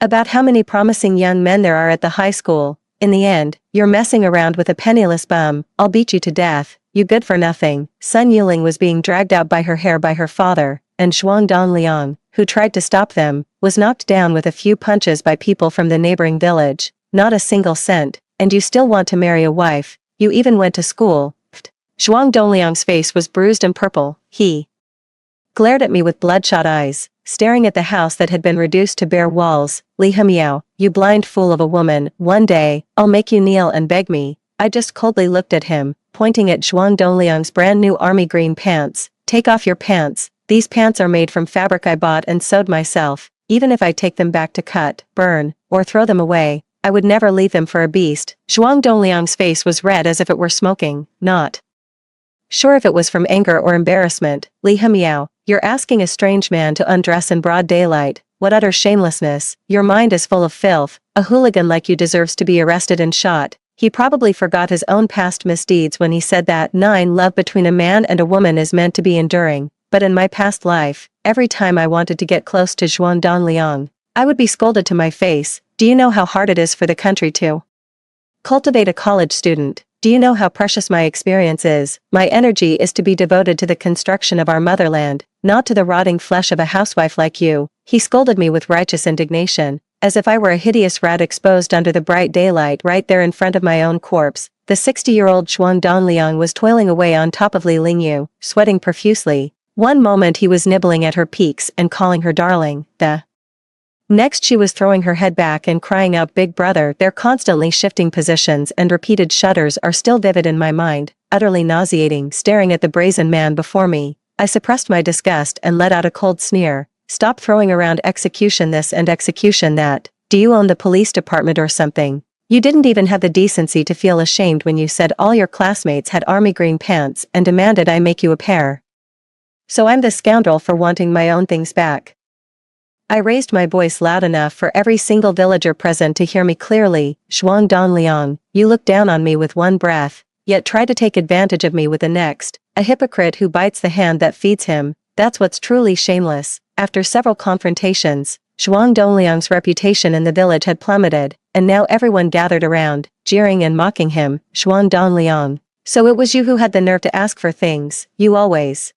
about how many promising young men there are at the high school. In the end, you're messing around with a penniless bum. I'll beat you to death, you good for nothing. Sun Yuling was being dragged out by her hair by her father, and Zhuang Dongliang, who tried to stop them, was knocked down with a few punches by people from the neighboring village. Not a single cent, and you still want to marry a wife. You even went to school. Pfft. Zhuang Dongliang's face was bruised and purple. He glared at me with bloodshot eyes, staring at the house that had been reduced to bare walls. Li Hemiao, you blind fool of a woman, one day, I'll make you kneel and beg me. I just coldly looked at him, pointing at Zhuang Dongliang's brand new army green pants. Take off your pants. These pants are made from fabric I bought and sewed myself. Even if I take them back to cut, burn, or throw them away, I would never leave them for a beast. Zhuang Dongliang's face was red as if it were smoking, not sure if it was from anger or embarrassment. Li Hemiao, you're asking a strange man to undress in broad daylight. What utter shamelessness. Your mind is full of filth. A hooligan like you deserves to be arrested and shot. He probably forgot his own past misdeeds when he said that 9 love between a man and a woman is meant to be enduring. But in my past life, every time I wanted to get close to Zhuang Dongliang, I would be scolded to my face. Do you know how hard it is for the country to cultivate a college student? Do you know how precious my experience is? My energy is to be devoted to the construction of our motherland, not to the rotting flesh of a housewife like you. He scolded me with righteous indignation, as if I were a hideous rat exposed under the bright daylight right there in front of my own corpse. The 60-year-old Zhuang Dongliang was toiling away on top of Li Lingyu, sweating profusely. One moment he was nibbling at her peaks and calling her darling. The next she was throwing her head back and crying out, "Big brother." Their constantly shifting positions and repeated shudders are still vivid in my mind, utterly nauseating. Staring at the brazen man before me, I suppressed my disgust and let out a cold sneer. Stop throwing around execution this and execution that. Do you own the police department or something? You didn't even have the decency to feel ashamed when you said all your classmates had army green pants and demanded I make you a pair. So I'm the scoundrel for wanting my own things back. I raised my voice loud enough for every single villager present to hear me clearly. Zhuang Dongliang, you look down on me with one breath, yet try to take advantage of me with the next. A hypocrite who bites the hand that feeds him. That's what's truly shameless. After several confrontations, Zhuang Dongliang's reputation in the village had plummeted, and now everyone gathered around, jeering and mocking him. Zhuang Dongliang, so it was you who had the nerve to ask for things. You always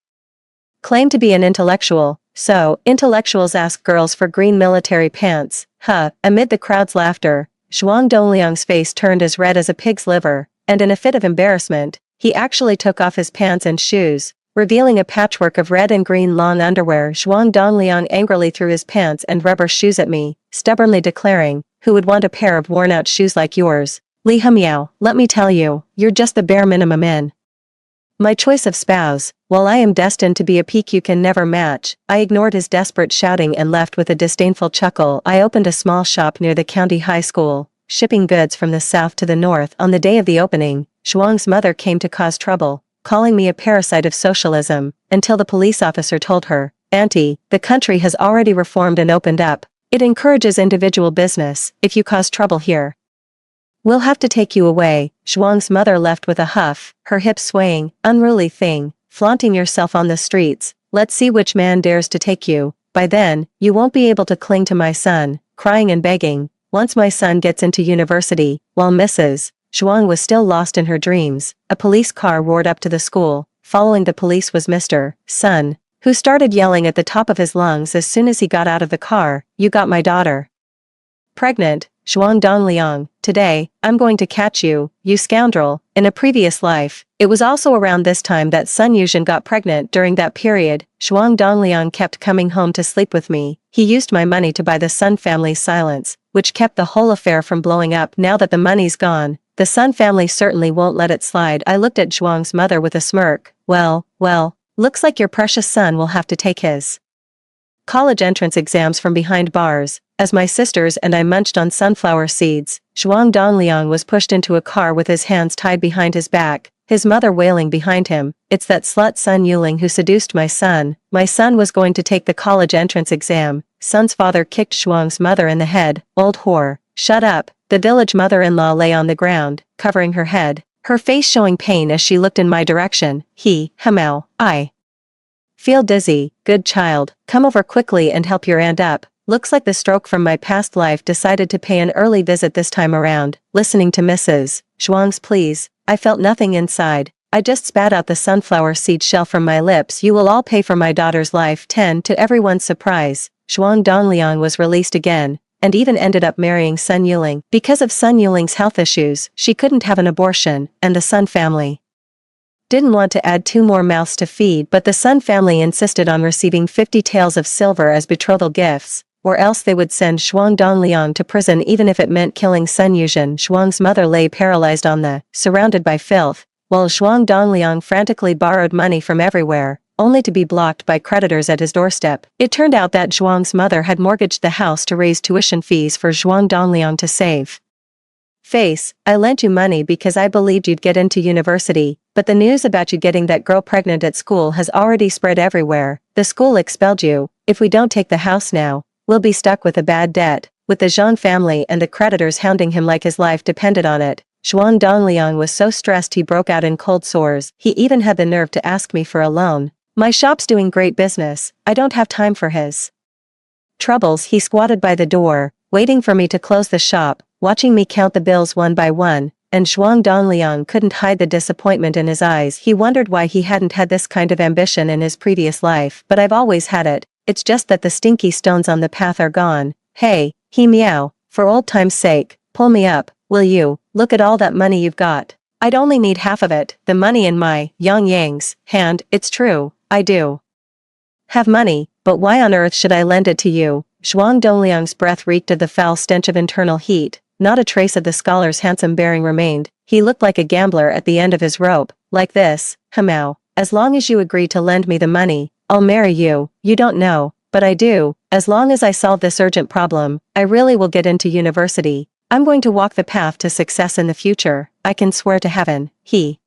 claim to be an intellectual. So, intellectuals ask girls for green military pants, huh? Amid the crowd's laughter, Zhuang Dongliang's face turned as red as a pig's liver, and in a fit of embarrassment, he actually took off his pants and shoes, revealing a patchwork of red and green long underwear. Zhuang Dongliang angrily threw his pants and rubber shoes at me, stubbornly declaring, who would want a pair of worn-out shoes like yours? Li Hemiao, let me tell you, you're just the bare minimum in my choice of spouse. While I am destined to be a peak you can never match, I ignored his desperate shouting and left with a disdainful chuckle. I opened a small shop near the county high school, shipping goods from the south to the north. On the day of the opening, Zhuang's mother came to cause trouble, calling me a parasite of socialism, until the police officer told her, "Auntie, the country has already reformed and opened up. It encourages individual business. If you cause trouble here, we'll have to take you away." Zhuang's mother left with a huff, her hips swaying. Unruly thing, flaunting yourself on the streets. Let's see which man dares to take you. By then, you won't be able to cling to my son, crying and begging. Once my son gets into university, while Mrs. Zhuang was still lost in her dreams, a police car roared up to the school. Following the police was Mr. Sun, who started yelling at the top of his lungs as soon as he got out of the car, "You got my daughter pregnant, Zhuang Dongliang. Today, I'm going to catch you, you scoundrel." In a previous life, it was also around this time that Sun Yuzhen got pregnant. During that period, Zhuang Dongliang kept coming home to sleep with me. He used my money to buy the Sun family's silence, which kept the whole affair from blowing up. Now that the money's gone, the Sun family certainly won't let it slide. I looked at Zhuang's mother with a smirk. Well, looks like your precious son will have to take his college entrance exams from behind bars. As my sisters and I munched on sunflower seeds, Zhuang Dongliang was pushed into a car with his hands tied behind his back, his mother wailing behind him. "It's that slut Sun Yuling who seduced my son. My son was going to take the college entrance exam." Sun's father kicked Zhuang's mother in the head. "Old whore, shut up." The village mother-in-law lay on the ground, covering her head, her face showing pain as she looked in my direction. "Hamao, I feel dizzy. Good child, come over quickly and help your aunt up." Looks like the stroke from my past life decided to pay an early visit this time around. Listening to Mrs. Zhuang's pleas, I felt nothing inside. I just spat out the sunflower seed shell from my lips. "You will all pay for my daughter's life." 10 To everyone's surprise, Zhuang Dongliang was released again, and even ended up marrying Sun Yuling. Because of Sun Yuling's health issues, she couldn't have an abortion, and the Sun family didn't want to add 2 more mouths to feed, but the Sun family insisted on receiving 50 taels of silver as betrothal gifts, or else they would send Zhuang Dongliang to prison even if it meant killing Sun Yuzhen. Zhuang's mother lay paralyzed on the, surrounded by filth, while Zhuang Dongliang frantically borrowed money from everywhere, only to be blocked by creditors at his doorstep. It turned out that Zhuang's mother had mortgaged the house to raise tuition fees for Zhuang Dongliang to save face. "I lent you money because I believed you'd get into university, but the news about you getting that girl pregnant at school has already spread everywhere. The school expelled you. If we don't take the house now, we'll be stuck with a bad debt." With the Zhang family and the creditors hounding him like his life depended on it, Zhuang Dongliang was so stressed he broke out in cold sores. He even had the nerve to ask me for a loan. "My shop's doing great business. I don't have time for his troubles." He squatted by the door, waiting for me to close the shop, watching me count the bills one by one, and Zhuang Dongliang couldn't hide the disappointment in his eyes. He wondered why he hadn't had this kind of ambition in his previous life. "But I've always had it. It's just that the stinky stones on the path are gone." "Hey, meow, for old time's sake, pull me up, will you? Look at all that money you've got. I'd only need half of it." The money in my Yang's hand. "It's true, I do have money, but why on earth should I lend it to you?" Zhuang Dongliang's breath reeked of the foul stench of internal heat. Not a trace of the scholar's handsome bearing remained. He looked like a gambler at the end of his rope. "Like this, Hamao, as long as you agree to lend me the money, I'll marry you." "You don't know, but I do. As long as I solve this urgent problem, I really will get into university. I'm going to walk the path to success in the future. I can swear to heaven." He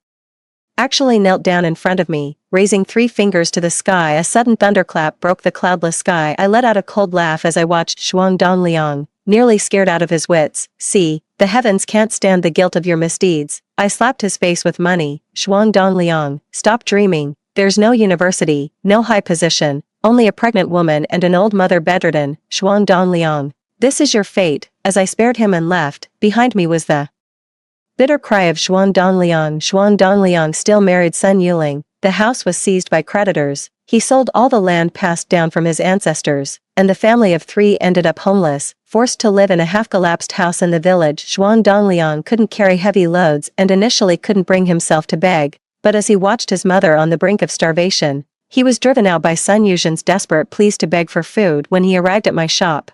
actually knelt down in front of me, raising 3 fingers to the sky. A sudden thunderclap broke the cloudless sky. I let out a cold laugh as I watched Zhuang Dongliang, nearly scared out of his wits. "See, the heavens can't stand the guilt of your misdeeds." I slapped his face with money. "Zhuang Dongliang, stop dreaming. There's no university, no high position, only a pregnant woman and an old mother bedridden." "Zhuang Dongliang, this is your fate." As I spared him and left, behind me was the bitter cry of Zhuang Dongliang. Zhuang Dongliang still married Sun Yuling. The house was seized by creditors. He sold all the land passed down from his ancestors, and the family of 3 ended up homeless, forced to live in a half-collapsed house in the village. Zhuang Dongliang couldn't carry heavy loads and initially couldn't bring himself to beg, but as he watched his mother on the brink of starvation, he was driven out by Sun Yuzhen's desperate pleas to beg for food. When he arrived at my shop,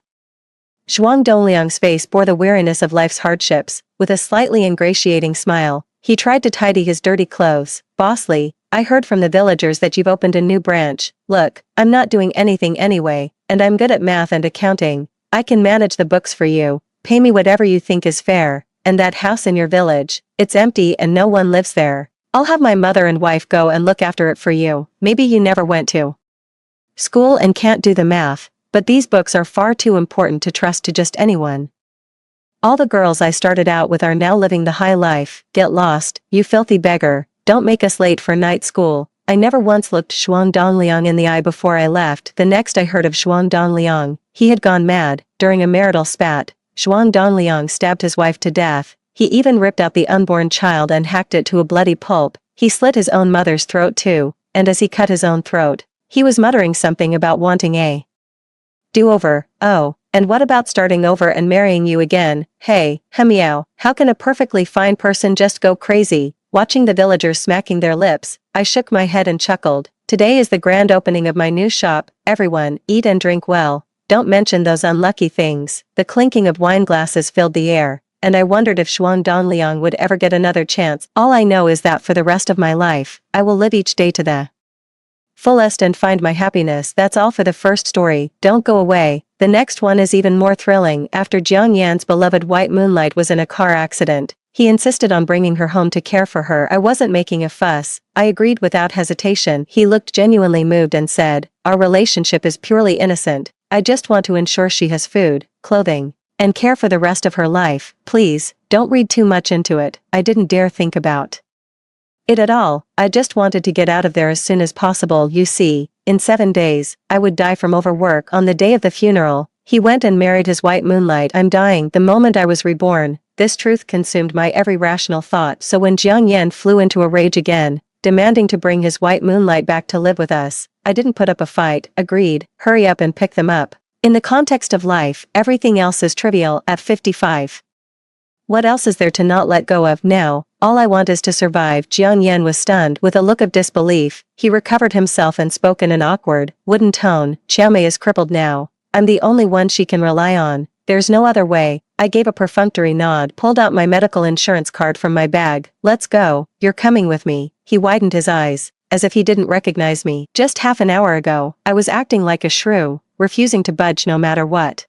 Zhuang Dongliang's face bore the weariness of life's hardships. With a slightly ingratiating smile, he tried to tidy his dirty clothes. "Bossly, I heard from the villagers that you've opened a new branch. Look, I'm not doing anything anyway, and I'm good at math and accounting. I can manage the books for you. Pay me whatever you think is fair. And that house in your village, it's empty and no one lives there. I'll have my mother and wife go and look after it for you. Maybe you never went to school and can't do the math, but these books are far too important to trust to just anyone. All the girls I started out with are now living the high life. Get lost, you filthy beggar. Don't make us late for night school." I never once looked Zhuang Dongliang in the eye before I left. The next I heard of Zhuang Dongliang, he had gone mad. During a marital spat, Zhuang Dongliang stabbed his wife to death. He even ripped out the unborn child and hacked it to a bloody pulp. He slit his own mother's throat too, and as he cut his own throat, he was muttering something about wanting a do-over. "Oh, and what about starting over and marrying you again?" "Hey, meow, how can a perfectly fine person just go crazy?" Watching the villagers smacking their lips, I shook my head and chuckled. "Today is the grand opening of my new shop. Everyone, eat and drink well. Don't mention those unlucky things." The clinking of wine glasses filled the air, and I wondered if Zhuang Dongliang would ever get another chance. All I know is that for the rest of my life, I will live each day to the fullest and find my happiness. That's all for the first story. Don't go away, The next one is even more thrilling. After Jiang Yan's beloved White Moonlight was in a car accident, he insisted on bringing her home to care for her. I wasn't making a fuss. I agreed without hesitation. He looked genuinely moved and said, "Our relationship is purely innocent. I just want to ensure she has food, clothing, and care for the rest of her life. Please, don't read too much into it." I didn't dare think about it at all. I just wanted to get out of there as soon as possible. You see, in 7 days, I would die from overwork. On the day of the funeral, he went and married his White Moonlight. I'm dying the moment I was reborn. This truth consumed my every rational thought. So when Jiang Yan flew into a rage again, demanding to bring his White Moonlight back to live with us, I didn't put up a fight, agreed, hurry up and pick them up. In the context of life, everything else is trivial. At 55. What else is there to not let go of now? All I want is to survive. Jiang Yan was stunned. With a look of disbelief, he recovered himself and spoke in an awkward, wooden tone. Xiao Mei is crippled now. I'm the only one she can rely on. There's no other way. I gave a perfunctory nod, pulled out my medical insurance card from my bag. Let's go. You're coming with me. He widened his eyes, as if he didn't recognize me. Just half an hour ago, I was acting like a shrew, refusing to budge no matter what.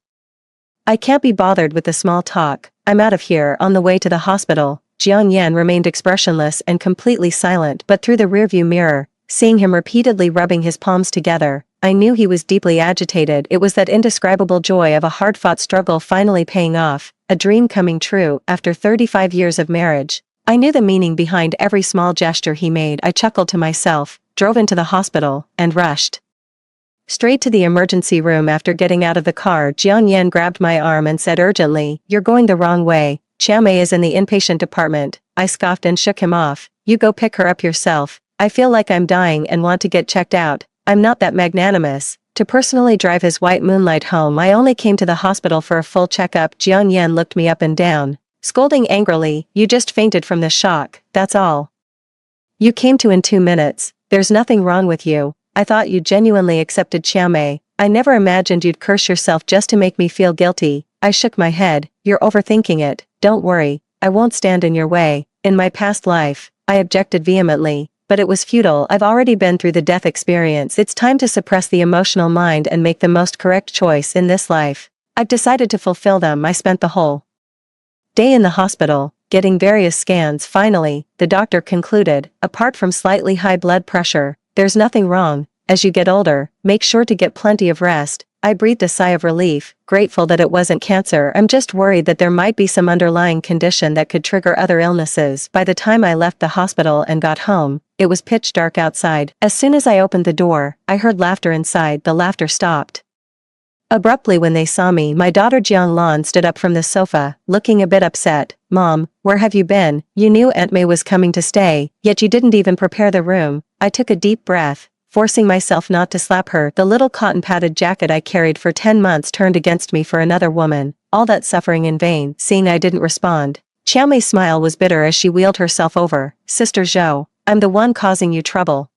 I can't be bothered with the small talk. I'm out of here. On the way to the hospital, Jiang Yan remained expressionless and completely silent, but through the rearview mirror, seeing him repeatedly rubbing his palms together, I knew he was deeply agitated. It was that indescribable joy of a hard-fought struggle finally paying off, a dream coming true. After 35 years of marriage, I knew the meaning behind every small gesture he made. I chuckled to myself, drove into the hospital, and rushed straight to the emergency room. After getting out of the car, Jiang Yan grabbed my arm and said urgently, "You're going the wrong way. Xiao Mei is in the inpatient department." I scoffed and shook him off. "You go pick her up yourself. I feel like I'm dying and want to get checked out. I'm not that magnanimous to personally drive his White Moonlight home. I only came to the hospital for a full checkup." Jiang Yan looked me up and down, scolding angrily, "You just fainted from the shock, that's all. You came to in 2 minutes. There's nothing wrong with you. I thought you genuinely accepted Xiao Mei. I never imagined you'd curse yourself just to make me feel guilty." I shook my head. "You're overthinking it. Don't worry, I won't stand in your way. In my past life, I objected vehemently, but it was futile. I've already been through the death experience. It's time to suppress the emotional mind and make the most correct choice in this life. I've decided to fulfill them." I spent the whole day in the hospital, getting various scans. Finally, the doctor concluded, "Apart from slightly high blood pressure, there's nothing wrong. As you get older, make sure to get plenty of rest." I breathed a sigh of relief, grateful that it wasn't cancer. I'm just worried that there might be some underlying condition that could trigger other illnesses. By the time I left the hospital and got home, it was pitch dark outside. As soon as I opened the door, I heard laughter inside. The laughter stopped abruptly when they saw me. My daughter Jiang Lan stood up from the sofa, looking a bit upset. "Mom, where have you been? You knew Aunt May was coming to stay, yet you didn't even prepare the room." I took a deep breath, forcing myself not to slap her. The little cotton-padded jacket I carried for 10 months turned against me for another woman. All that suffering in vain. Seeing I didn't respond, Xiao Mei's smile was bitter as she wheeled herself over. "Sister Zhou, I'm the one causing you trouble.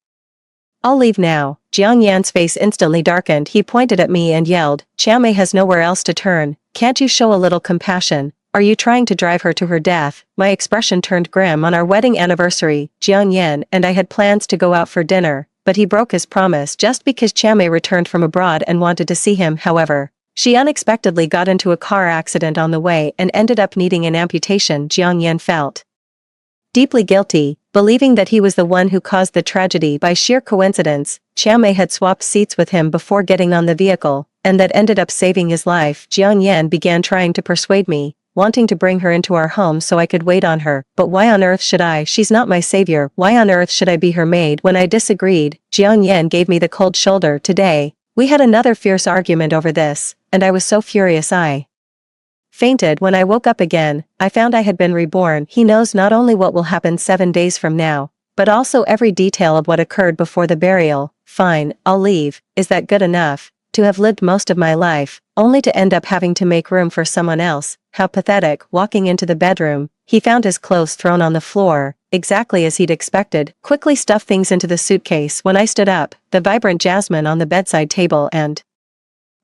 I'll leave now." Jiang Yan's face instantly darkened. He pointed at me and yelled, "Xiao Mei has nowhere else to turn. Can't you show a little compassion? Are you trying to drive her to her death?" My expression turned grim. On our wedding anniversary, Jiang Yan and I had plans to go out for dinner, but he broke his promise just because Xiao Mei returned from abroad and wanted to see him. However, she unexpectedly got into a car accident on the way and ended up needing an amputation. Jiang Yan felt deeply guilty, believing that he was the one who caused the tragedy. By sheer coincidence, Xiao Mei had swapped seats with him before getting on the vehicle, and that ended up saving his life. Jiang Yan began trying to persuade me, wanting to bring her into our home so I could wait on her. But why on earth should I? She's not my savior. Why on earth should I be her maid? When I disagreed, Jiang Yan gave me the cold shoulder. Today, we had another fierce argument over this, and I was so furious I fainted. When I woke up again, I found I had been reborn. He knows not only what will happen 7 days from now, but also every detail of what occurred before the burial. Fine, I'll leave. Is that good enough? To have lived most of my life, only to end up having to make room for someone else. How pathetic. Walking into the bedroom, he found his clothes thrown on the floor, exactly as he'd expected. Quickly stuffed things into the suitcase. When I stood up, the vibrant jasmine on the bedside table and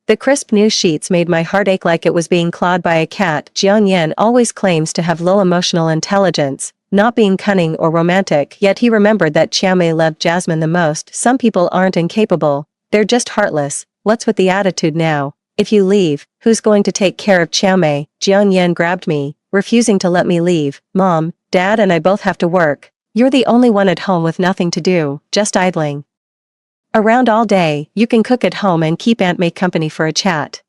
the crisp new sheets made my heart ache like it was being clawed by a cat. Jiang Yan always claims to have low emotional intelligence, not being cunning or romantic, yet he remembered that Xiao Mei loved Jasmine the most. Some people aren't incapable, they're just heartless. What's with the attitude now? If you leave, who's going to take care of Chiaomei? Jiang Yan grabbed me, refusing to let me leave. Mom, Dad and I both have to work. You're the only one at home with nothing to do, just idling around all day. You can cook at home and keep Aunt May company for a chat.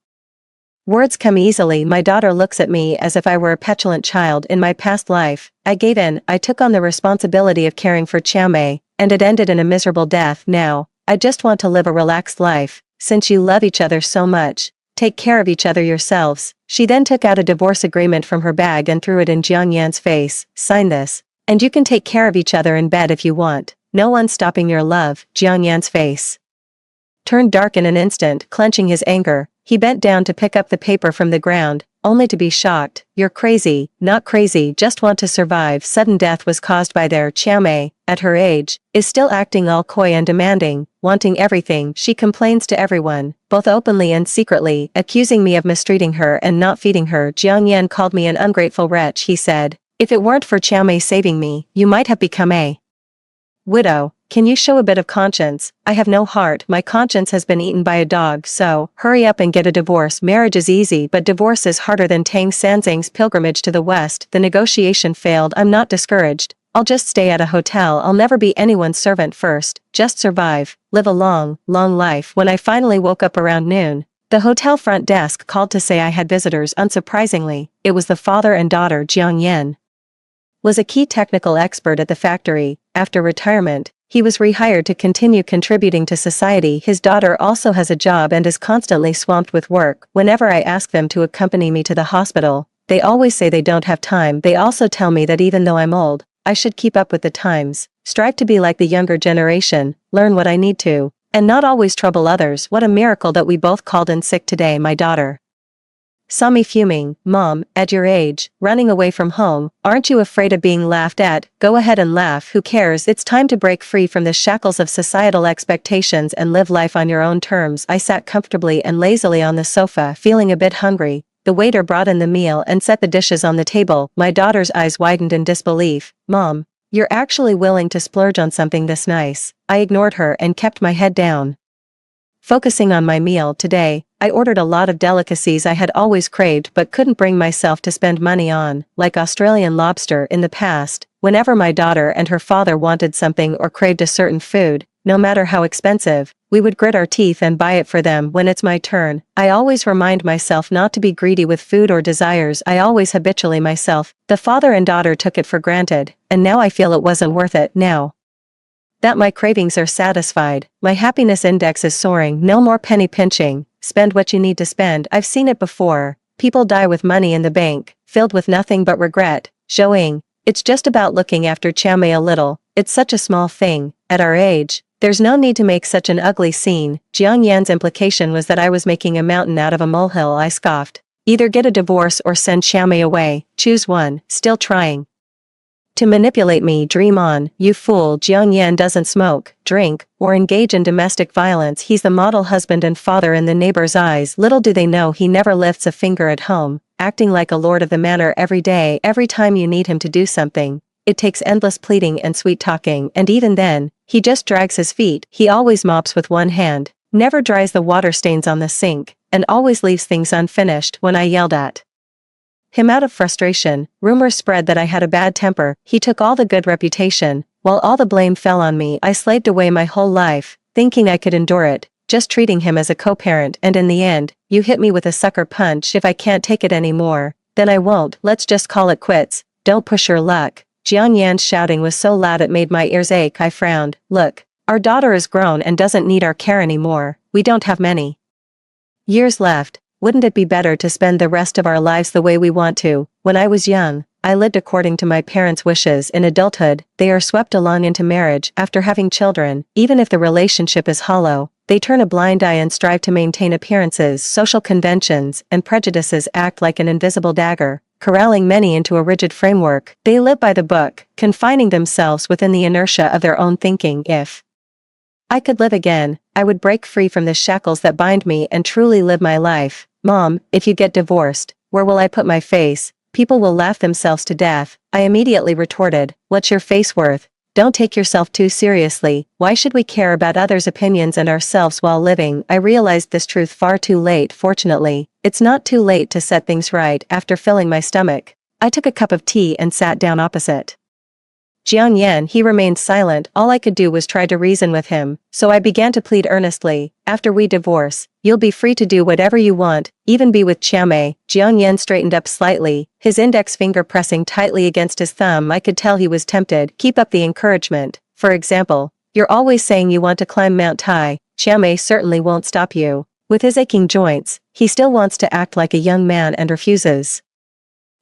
Words come easily. My daughter looks at me as if I were a petulant child. In my past life, I gave in. I took on the responsibility of caring for Chiaomei, and it ended in a miserable death. Now, I just want to live a relaxed life. Since you love each other so much, take care of each other yourselves. She then took out a divorce agreement from her bag and threw it in Jiang Yan's face. Sign this, and you can take care of each other in bed if you want. No one's stopping your love. Jiang Yan's face turned dark in an instant. Clenching his anger, he bent down to pick up the paper from the ground, only to be shocked. You're crazy. Not crazy, just want to survive. Sudden death was caused by their Chiaomei, at her age, is still acting all coy and demanding, wanting everything. She complains to everyone, both openly and secretly, accusing me of mistreating her and not feeding her. Jiang Yan called me an ungrateful wretch. He said, if it weren't for Chiaomei saving me, you might have become a widow. Can you show a bit of conscience? I have no heart. My conscience has been eaten by a dog, so hurry up and get a divorce. Marriage is easy, but divorce is harder than Tang Sanzang's pilgrimage to the west. The negotiation failed. I'm not discouraged. I'll just stay at a hotel. I'll never be anyone's servant. First, just survive, live a long, long life. When I finally woke up around noon, the hotel front desk called to say I had visitors. Unsurprisingly, it was the father and daughter. Jiang Yan was a key technical expert at the factory. After retirement, he was rehired to continue contributing to society. His daughter also has a job and is constantly swamped with work. Whenever I ask them to accompany me to the hospital, they always say they don't have time. They also tell me that even though I'm old, I should keep up with the times, strive to be like the younger generation, learn what I need to, and not always trouble others. What a miracle that we both called in sick today. My daughter saw me fuming. Mom, at your age, running away from home, aren't you afraid of being laughed at? Go ahead and laugh. Who cares? It's time to break free from the shackles of societal expectations and live life on your own terms. I sat comfortably and lazily on the sofa, feeling a bit hungry. The waiter brought in the meal and set the dishes on the table. My daughter's eyes widened in disbelief. Mom, you're actually willing to splurge on something this nice? I ignored her and kept my head down, focusing on my meal. Today, I ordered a lot of delicacies I had always craved but couldn't bring myself to spend money on, like Australian lobster. In the past, whenever my daughter and her father wanted something or craved a certain food, no matter how expensive, we would grit our teeth and buy it for them. When it's my turn, I always remind myself not to be greedy with food or desires. I always habitually myself. The father and daughter took it for granted, and now I feel it wasn't worth it. Now that my cravings are satisfied, my happiness index is soaring. No more penny pinching. Spend what you need to spend. I've seen it before. People die with money in the bank, filled with nothing but regret. Showing, it's just about looking after Chiaomei a little. It's such a small thing. At our age, there's no need to make such an ugly scene. Jiang Yan's implication was that I was making a mountain out of a molehill. I scoffed. Either get a divorce or send Chiaomei away. Choose one. Still trying to manipulate me. Dream on, you fool. Jiang Yan doesn't smoke, drink, or engage in domestic violence. He's the model husband and father in the neighbors' eyes. Little do they know he never lifts a finger at home, acting like a lord of the manor every day. Every time you need him to do something, it takes endless pleading and sweet talking, and even then, he just drags his feet. He always mops with one hand, never dries the water stains on the sink, and always leaves things unfinished. When I yelled at him out of frustration, rumors spread that I had a bad temper. He took all the good reputation, while all the blame fell on me. I slaved away my whole life, thinking I could endure it, just treating him as a co-parent, and in the end, you hit me with a sucker punch. If I can't take it anymore, then I won't. Let's just call it quits. Don't push your luck. Jiang Yan's shouting was so loud it made my ears ache. I frowned. Look, our daughter is grown and doesn't need our care anymore. We don't have many years left. Wouldn't it be better to spend the rest of our lives the way we want to? When I was young, I lived according to my parents' wishes. In adulthood, they are swept along into marriage. After having children, even if the relationship is hollow, they turn a blind eye and strive to maintain appearances. Social conventions and prejudices act like an invisible dagger, corralling many into a rigid framework. They live by the book, confining themselves within the inertia of their own thinking. If I could live again, I would break free from the shackles that bind me and truly live my life. Mom, if you get divorced, where will I put my face? People will laugh themselves to death. I immediately retorted, what's your face worth? Don't take yourself too seriously. Why should we care about others' opinions and ourselves while living? I realized this truth far too late. Fortunately, it's not too late to set things right. After filling my stomach, I took a cup of tea and sat down opposite Jiang Yan. He remained silent. All I could do was try to reason with him, so I began to plead earnestly. After we divorce, you'll be free to do whatever you want, even be with Chiamei. Jiang Yan straightened up slightly, his index finger pressing tightly against his thumb. I could tell he was tempted. Keep up the encouragement. For example, you're always saying you want to climb Mount Tai. Chiamei certainly won't stop you. With his aching joints, he still wants to act like a young man and refuses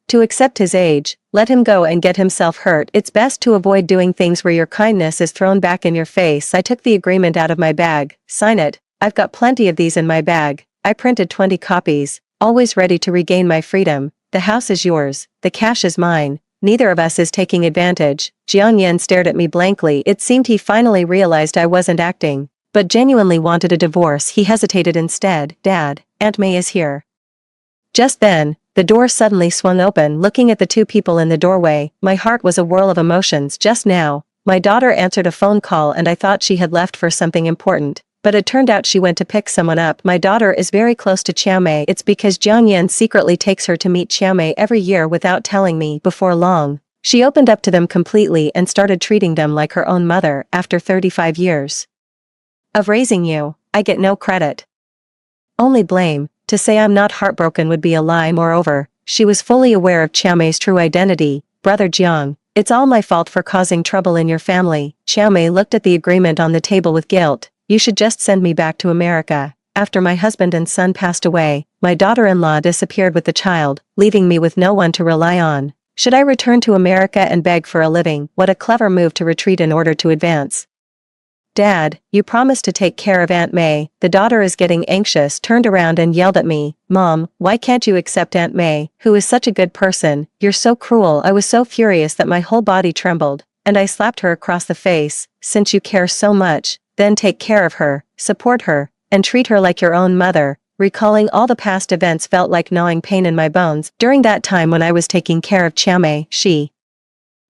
to accept his age. Let him go and get himself hurt. It's best to avoid doing things where your kindness is thrown back in your face. I took the agreement out of my bag. Sign it. I've got plenty of these in my bag. I printed 20 copies, always ready to regain my freedom. The house is yours, the cash is mine. Neither of us is taking advantage. Jiang Yan stared at me blankly. It seemed he finally realized I wasn't acting, but genuinely wanted a divorce. He hesitated instead. Dad, Aunt May is here. Just then, the door suddenly swung open. Looking at the two people in the doorway, my heart was a whirl of emotions. Just now, my daughter answered a phone call and I thought she had left for something important, but it turned out she went to pick someone up. My daughter is very close to Chiamei. It's because Jiang Yan secretly takes her to meet Chiamei every year without telling me. Before long, she opened up to them completely and started treating them like her own mother. After 35 years of raising you, I get no credit, only blame. To say I'm not heartbroken would be a lie. Moreover, she was fully aware of Chiamei's true identity. Brother Jiang, it's all my fault for causing trouble in your family. Chiamei looked at the agreement on the table with guilt. You should just send me back to America. After my husband and son passed away, my daughter-in-law disappeared with the child, leaving me with no one to rely on. Should I return to America and beg for a living? What a clever move to retreat in order to advance. Dad, you promised to take care of Aunt May. The daughter is getting anxious, turned around and yelled at me. Mom, why can't you accept Aunt May, who is such a good person? You're so cruel. I was so furious that my whole body trembled, and I slapped her across the face. Since you care so much, then take care of her, support her, and treat her like your own mother. Recalling all the past events felt like gnawing pain in my bones. During that time when I was taking care of Chiamei, she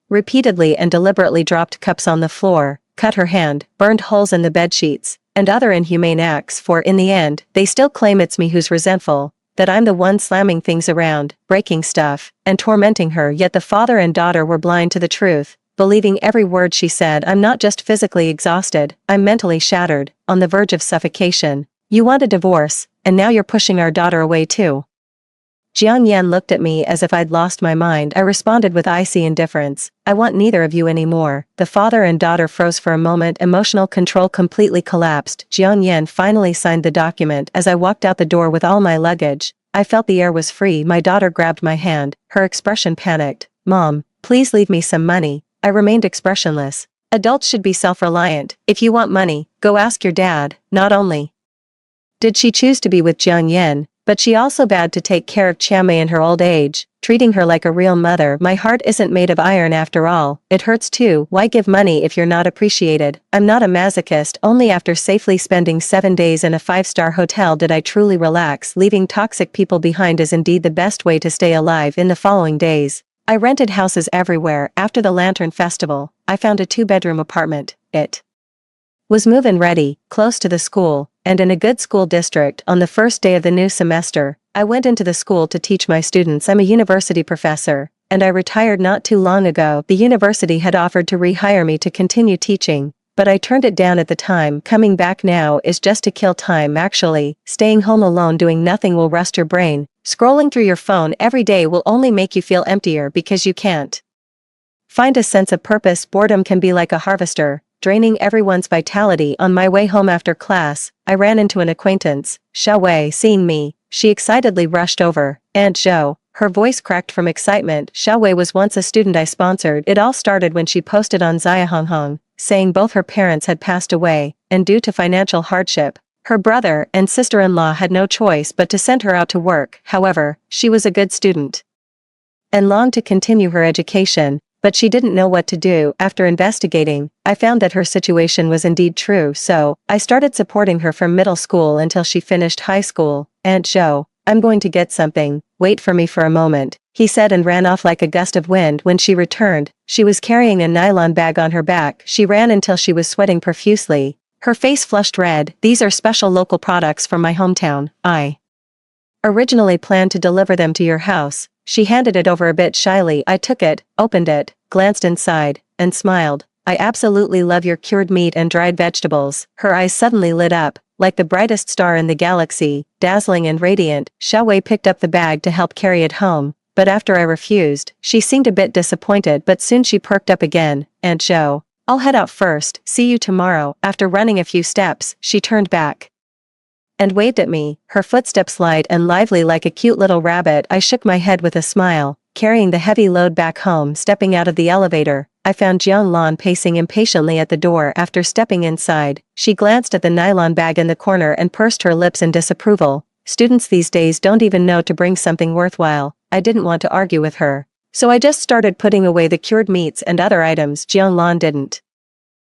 repeatedly and deliberately dropped cups on the floor, cut her hand, burned holes in the bedsheets, and other inhumane acts. For in the end, they still claim it's me who's resentful, that I'm the one slamming things around, breaking stuff, and tormenting her. Yet the father and daughter were blind to the truth, believing every word she said. I'm not just physically exhausted, I'm mentally shattered, on the verge of suffocation. You want a divorce, and now you're pushing our daughter away too. Jiang Yan looked at me as if I'd lost my mind. I responded with icy indifference. I want neither of you anymore. The father and daughter froze for a moment. Emotional control completely collapsed. Jiang Yan finally signed the document. As I walked out the door with all my luggage, I felt the air was free. My daughter grabbed my hand, her expression panicked. Mom, please leave me some money. I remained expressionless. Adults should be self-reliant. If you want money, go ask your dad. Not only did she choose to be with Jiang Yan, but she also vowed to take care of Chiamei in her old age, treating her like a real mother. My heart isn't made of iron after all. It hurts too. Why give money if you're not appreciated? I'm not a masochist. Only after safely spending 7 days in a 5-star hotel did I truly relax. Leaving toxic people behind is indeed the best way to stay alive. In the following days, I rented houses everywhere. After the Lantern Festival, I found a 2-bedroom apartment. It was move-in ready, close to the school, and in a good school district. On the first day of the new semester, I went into the school to teach my students. I'm a university professor, and I retired not too long ago. The university had offered to rehire me to continue teaching, but I turned it down at the time. Coming back now is just to kill time. Actually, staying home alone doing nothing will rust your brain. Scrolling through your phone every day will only make you feel emptier because you can't find a sense of purpose. Boredom can be like a harvester, draining everyone's vitality. On my way home after class, I ran into an acquaintance, Xiao Wei. Seeing me, she excitedly rushed over. Aunt Zhou. Her voice cracked from excitement. Xiao Wei was once a student I sponsored. It all started when she posted on Xiaohonghong, saying both her parents had passed away, and due to financial hardship, her brother and sister-in-law had no choice but to send her out to work. However, she was a good student and longed to continue her education, but she didn't know what to do. After investigating, I found that her situation was indeed true, so I started supporting her from middle school until she finished high school. Aunt Zhou, I'm going to get something. Wait for me for a moment. he said and ran off like a gust of wind. When she returned, she was carrying a nylon bag on her back. She ran until she was sweating profusely. Her face flushed red. "These are special local products from my hometown. I originally planned to deliver them to your house." She handed it over a bit shyly. I took it, opened it, glanced inside, and smiled. "I absolutely love your cured meat and dried vegetables." Her eyes suddenly lit up, like the brightest star in the galaxy, dazzling and radiant. Xiaowei picked up the bag to help carry it home, but after I refused, she seemed a bit disappointed, but soon she perked up again. "Aunt Zhou, I'll head out first, see you tomorrow." After running a few steps, she turned back and waved at me, her footsteps light and lively like a cute little rabbit. I shook my head with a smile, carrying the heavy load back home. Stepping out of the elevator, I found Jiang Lan pacing impatiently at the door. After stepping inside, she glanced at the nylon bag in the corner and pursed her lips in disapproval. Students these days don't even know to bring something worthwhile. I didn't want to argue with her, so I just started putting away the cured meats and other items. Jiang Lan didn't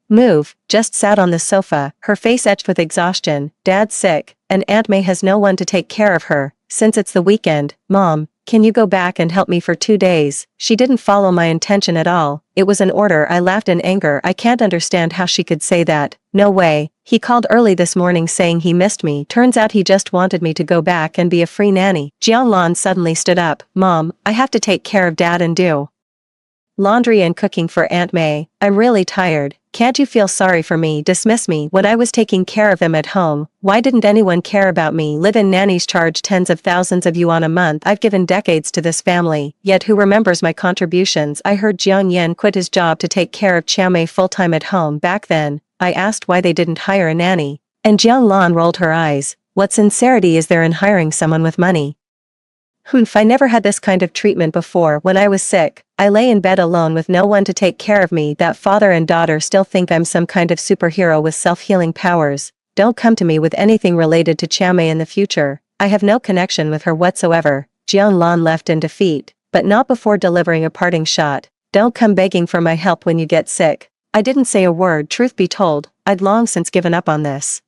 move, just sat on the sofa, her face etched with exhaustion. "Dad's sick, and Aunt May has no one to take care of her, since it's the weekend. Mom, can you go back and help me for 2 days?" She didn't follow my intention at all. It was an order. I laughed in anger. I can't understand how she could say that. "No way. He called early this morning saying he missed me. Turns out he just wanted me to go back and be a free nanny." Jiang Lan suddenly stood up. "Mom, I have to take care of Dad and do laundry and cooking for Aunt May. I'm really tired. Can't you feel sorry for me? Dismiss me when I was taking care of them at home. Why didn't anyone care about me? Live-in nannies charge tens of thousands of yuan a month. I've given decades to this family, yet who remembers my contributions?" I heard Jiang Yan quit his job to take care of Qiao Mei full-time at home. Back then, I asked why they didn't hire a nanny, and Jiang Lan rolled her eyes. "What sincerity is there in hiring someone with money?" "Humph, I never had this kind of treatment before. When I was sick, I lay in bed alone with no one to take care of me. That father and daughter still think I'm some kind of superhero with self-healing powers. Don't come to me with anything related to Qiao Mei in the future. I have no connection with her whatsoever." Jiang Lan left in defeat, but not before delivering a parting shot. "Don't come begging for my help when you get sick." I didn't say a word. Truth be told, I'd long since given up on this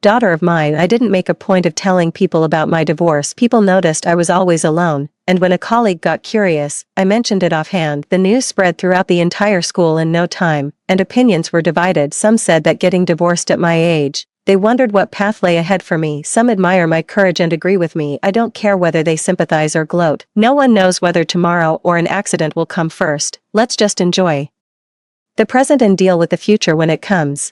daughter of mine. I didn't make a point of telling people about my divorce. People noticed I was always alone, and when a colleague got curious, I mentioned it offhand. The news spread throughout the entire school in no time, and opinions were divided. Some said that getting divorced at my age, they wondered what path lay ahead for me. Some admire my courage and agree with me. I don't care whether they sympathize or gloat. No one knows whether tomorrow or an accident will come first. Let's just enjoy the present and deal with the future when it comes.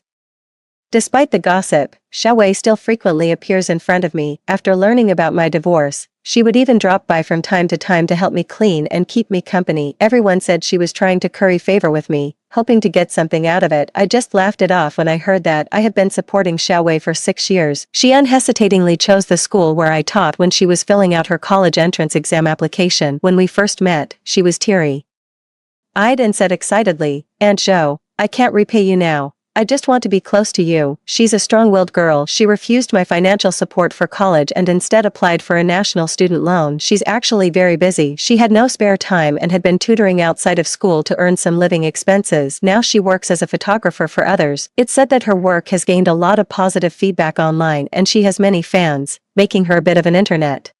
Despite the gossip, Xiaowei still frequently appears in front of me. After learning about my divorce, she would even drop by from time to time to help me clean and keep me company. Everyone said she was trying to curry favor with me, hoping to get something out of it. I just laughed it off when I heard that. I have been supporting Xiaowei for 6 years. She unhesitatingly chose the school where I taught when she was filling out her college entrance exam application. When we first met, she was teary-eyed and said excitedly, "Aunt Zhou, I can't repay you now. I just want to be close to you." She's a strong-willed girl. She refused my financial support for college and instead applied for a national student loan. She's actually very busy. She had no spare time and had been tutoring outside of school to earn some living expenses. Now she works as a photographer for others. It's said that her work has gained a lot of positive feedback online and she has many fans, making her a bit of an internet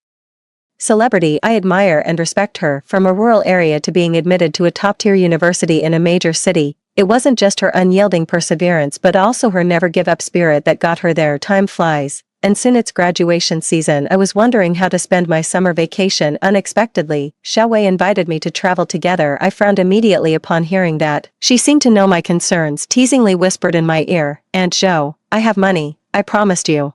celebrity. I admire and respect her. From a rural area to being admitted to a top-tier university in a major city, it wasn't just her unyielding perseverance but also her never-give-up spirit that got her there. Time flies, and soon it's graduation season. I was wondering how to spend my summer vacation. Unexpectedly, Xiaowei invited me to travel together. I frowned immediately upon hearing that. She seemed to know my concerns, teasingly whispered in my ear, "Aunt Zhou, I have money. I promised you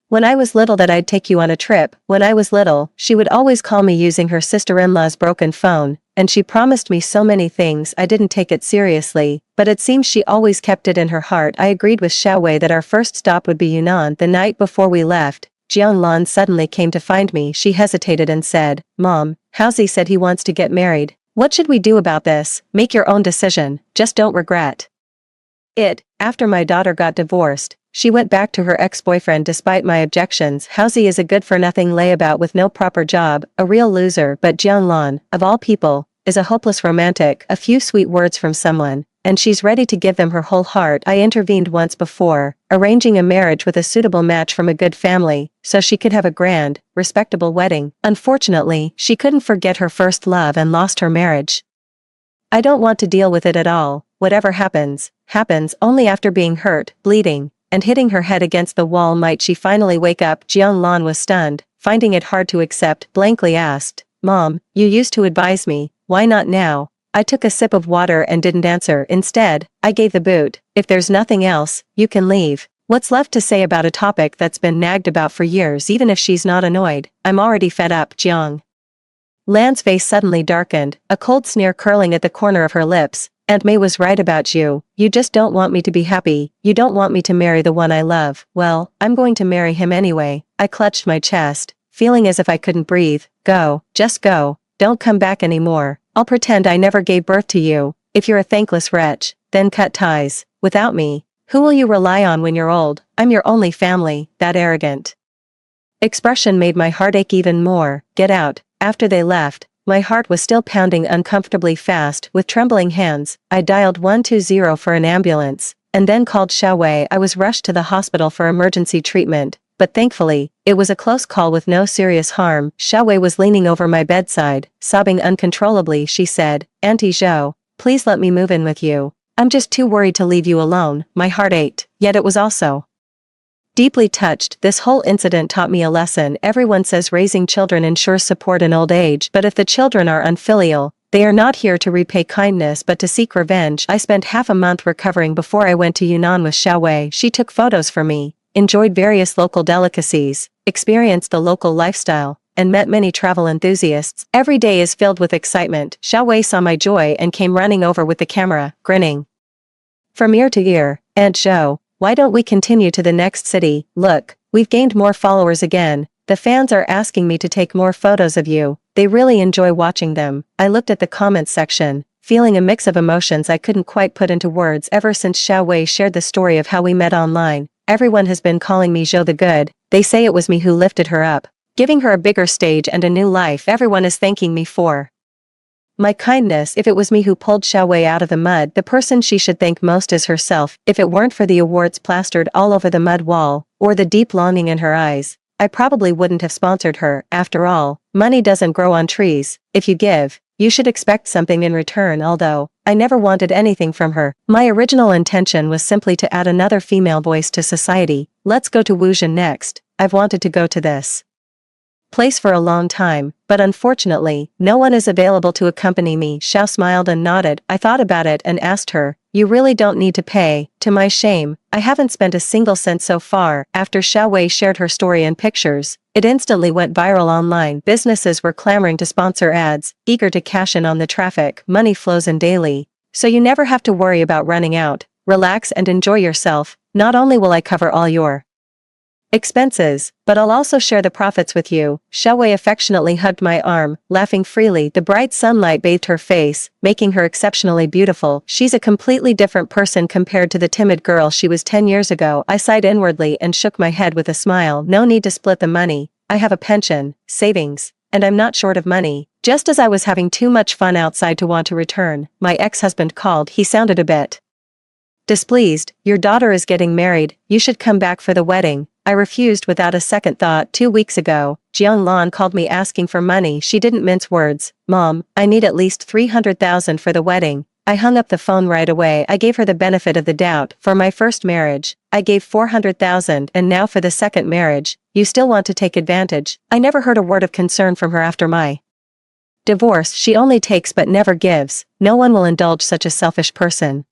when I was little that I'd take you on a trip." When I was little, she would always call me using her sister-in-law's broken phone, and she promised me so many things. I didn't take it seriously, but it seems she always kept it in her heart. I agreed with Xiaowei that our first stop would be Yunnan. The night before we left, Jiang Lan suddenly came to find me. She hesitated and said, "Mom, Haozi said he wants to get married. What should we do about this?" "Make your own decision, just don't regret it." After my daughter got divorced, she went back to her ex-boyfriend despite my objections. Haozi is a good-for-nothing layabout with no proper job, a real loser, but Jiang Lan, of all people, is a hopeless romantic. A few sweet words from someone and she's ready to give them her whole heart. I intervened once before, arranging a marriage with a suitable match from a good family, so she could have a grand, respectable wedding. Unfortunately, she couldn't forget her first love and lost her marriage. I don't want to deal with it at all. Whatever happens, happens only after being hurt, bleeding, and hitting her head against the wall. Might she finally wake up? Jiang Lan was stunned, finding it hard to accept, blankly asked, Mom, you used to advise me, why not now? I took a sip of water and didn't answer. Instead, I gave the boot. If there's nothing else, you can leave. What's left to say about a topic that's been nagged about for years? Even if she's not annoyed, I'm already fed up. Jiang Lan's face suddenly darkened, a cold sneer curling at the corner of her lips. Aunt May was right about you. You just don't want me to be happy. You don't want me to marry the one I love. Well, I'm going to marry him anyway. I clutched my chest, feeling as if I couldn't breathe. Go, just go. Don't come back anymore. I'll pretend I never gave birth to you. If you're a thankless wretch, then cut ties. Without me, who will you rely on when you're old? I'm your only family. That arrogant expression made my heart ache even more. Get out. After they left, my heart was still pounding uncomfortably fast. With trembling hands, I dialed 120 for an ambulance, and then called Xiaowei. I was rushed to the hospital for emergency treatment, but thankfully, it was a close call with no serious harm. Xiaowei was leaning over my bedside, sobbing uncontrollably. She said, Auntie Zhou, please let me move in with you. I'm just too worried to leave you alone. My heart ached, yet it was also deeply touched. This whole incident taught me a lesson. Everyone says raising children ensures support in old age, but if the children are unfilial, they are not here to repay kindness but to seek revenge. I spent half a month recovering before I went to Yunnan with Xiaowei. She took photos for me, enjoyed various local delicacies, experienced the local lifestyle, and met many travel enthusiasts. Every day is filled with excitement. Xiaowei saw my joy and came running over with the camera, grinning from ear to ear. Aunt Zhou, why don't we continue to the next city? Look, we've gained more followers again. The fans are asking me to take more photos of you. They really enjoy watching them. I looked at the comments section, feeling a mix of emotions I couldn't quite put into words. Ever since Xiaowei shared the story of how we met online, everyone has been calling me Zhou the Good. They say it was me who lifted her up, giving her a bigger stage and a new life. Everyone is thanking me for my kindness. If it was me who pulled Xiaowei out of the mud, the person she should thank most is herself. If it weren't for the awards plastered all over the mud wall, or the deep longing in her eyes, I probably wouldn't have sponsored her. After all, money doesn't grow on trees. If you give, you should expect something in return. Although I never wanted anything from her, my original intention was simply to add another female voice to society. Let's go to Wuzhen next. I've wanted to go to this place for a long time, but unfortunately, no one is available to accompany me. Xiao smiled and nodded. I thought about it and asked her, you really don't need to pay. To my shame, I haven't spent a single cent so far. After Xiaowei shared her story and pictures, it instantly went viral online. Businesses were clamoring to sponsor ads, eager to cash in on the traffic. Money flows in daily, so you never have to worry about running out. Relax and enjoy yourself. Not only will I cover all your expenses, but I'll also share the profits with you. Xiaowei affectionately hugged my arm, laughing freely. The bright sunlight bathed her face, making her exceptionally beautiful. She's a completely different person compared to the timid girl she was 10 years ago. I sighed inwardly and shook my head with a smile. No need to split the money. I have a pension, savings, and I'm not short of money. Just as I was having too much fun outside to want to return, my ex-husband called. He sounded a bit displeased. Your daughter is getting married. You should come back for the wedding. I refused without a second thought. 2 weeks ago, Jiang Lan called me asking for money. She didn't mince words. Mom, I need at least 300,000 for the wedding. I hung up the phone right away. I gave her the benefit of the doubt. For my first marriage, I gave 400,000, and now for the second marriage, you still want to take advantage. I never heard a word of concern from her after my divorce. She only takes but never gives. No one will indulge such a selfish person.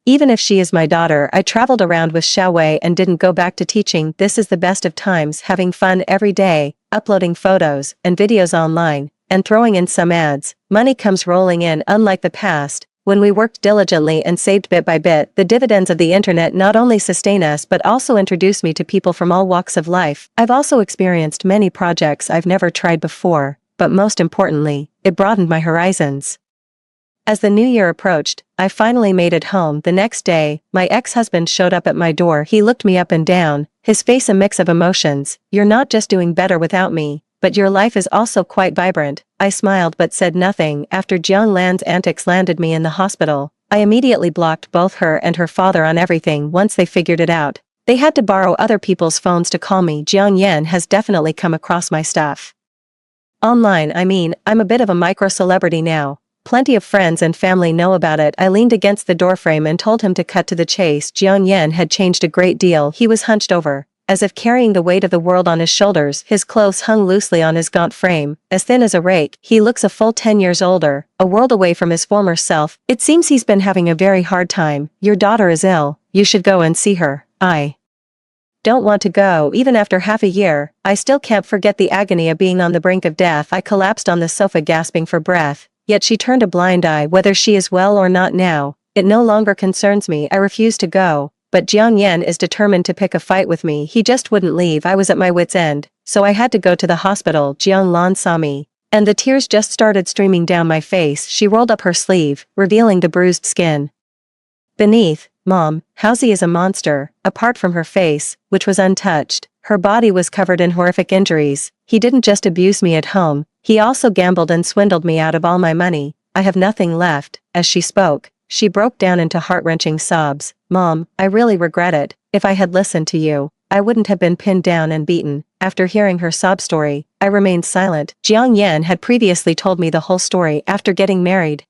Even if she is my daughter, I traveled around with Xiaowei and didn't go back to teaching. This is the best of times, having fun every day, uploading photos and videos online, and throwing in some ads. Money comes rolling in. Unlike the past, when we worked diligently and saved bit by bit, the dividends of the internet not only sustain us but also introduce me to people from all walks of life. I've also experienced many projects I've never tried before, but most importantly, it broadened my horizons. As the new year approached, I finally made it home. The next day, my ex-husband showed up at my door. He looked me up and down, his face a mix of emotions. You're not just doing better without me, but your life is also quite vibrant. I smiled but said nothing. After Jiang Lan's antics landed me in the hospital, I immediately blocked both her and her father on everything once they figured it out. They had to borrow other people's phones to call me. Jiang Yan has definitely come across my stuff. Online, I mean, I'm a bit of a micro-celebrity now. Plenty of friends and family know about it. I leaned against the doorframe and told him to cut to the chase. Jiang Yan had changed a great deal. He was hunched over, as if carrying the weight of the world on his shoulders. His clothes hung loosely on his gaunt frame, as thin as a rake. He looks a full 10 years older, a world away from his former self. It seems he's been having a very hard time. Your daughter is ill. You should go and see her. I don't want to go. Even after half a year, I still can't forget the agony of being on the brink of death. I collapsed on the sofa gasping for breath, yet she turned a blind eye. Whether she is well or not now, it no longer concerns me. I refuse to go, but Jiang Yan is determined to pick a fight with me. He just wouldn't leave. I was at my wit's end, so I had to go to the hospital. Jiang Lan saw me, and the tears just started streaming down my face. She rolled up her sleeve, revealing the bruised skin beneath. Mom, Housie is a monster. Apart from her face, which was untouched, her body was covered in horrific injuries. He didn't just abuse me at home, he also gambled and swindled me out of all my money. I have nothing left. As she spoke, she broke down into heart-wrenching sobs. Mom, I really regret it. If I had listened to you, I wouldn't have been pinned down and beaten. After hearing her sob story, I remained silent. Jiang Yan had previously told me the whole story after getting married.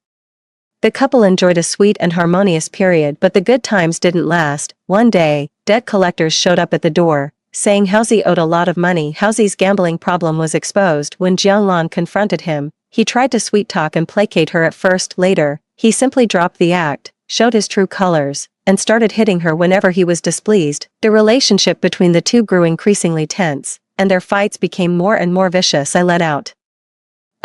The couple enjoyed a sweet and harmonious period, but the good times didn't last. One day, debt collectors showed up at the door, saying Housie owed a lot of money. Housie's gambling problem was exposed when Jiang Lan confronted him. He tried to sweet-talk and placate her at first. Later, he simply dropped the act, showed his true colors, and started hitting her whenever he was displeased. The relationship between the two grew increasingly tense, and their fights became more and more vicious. I let out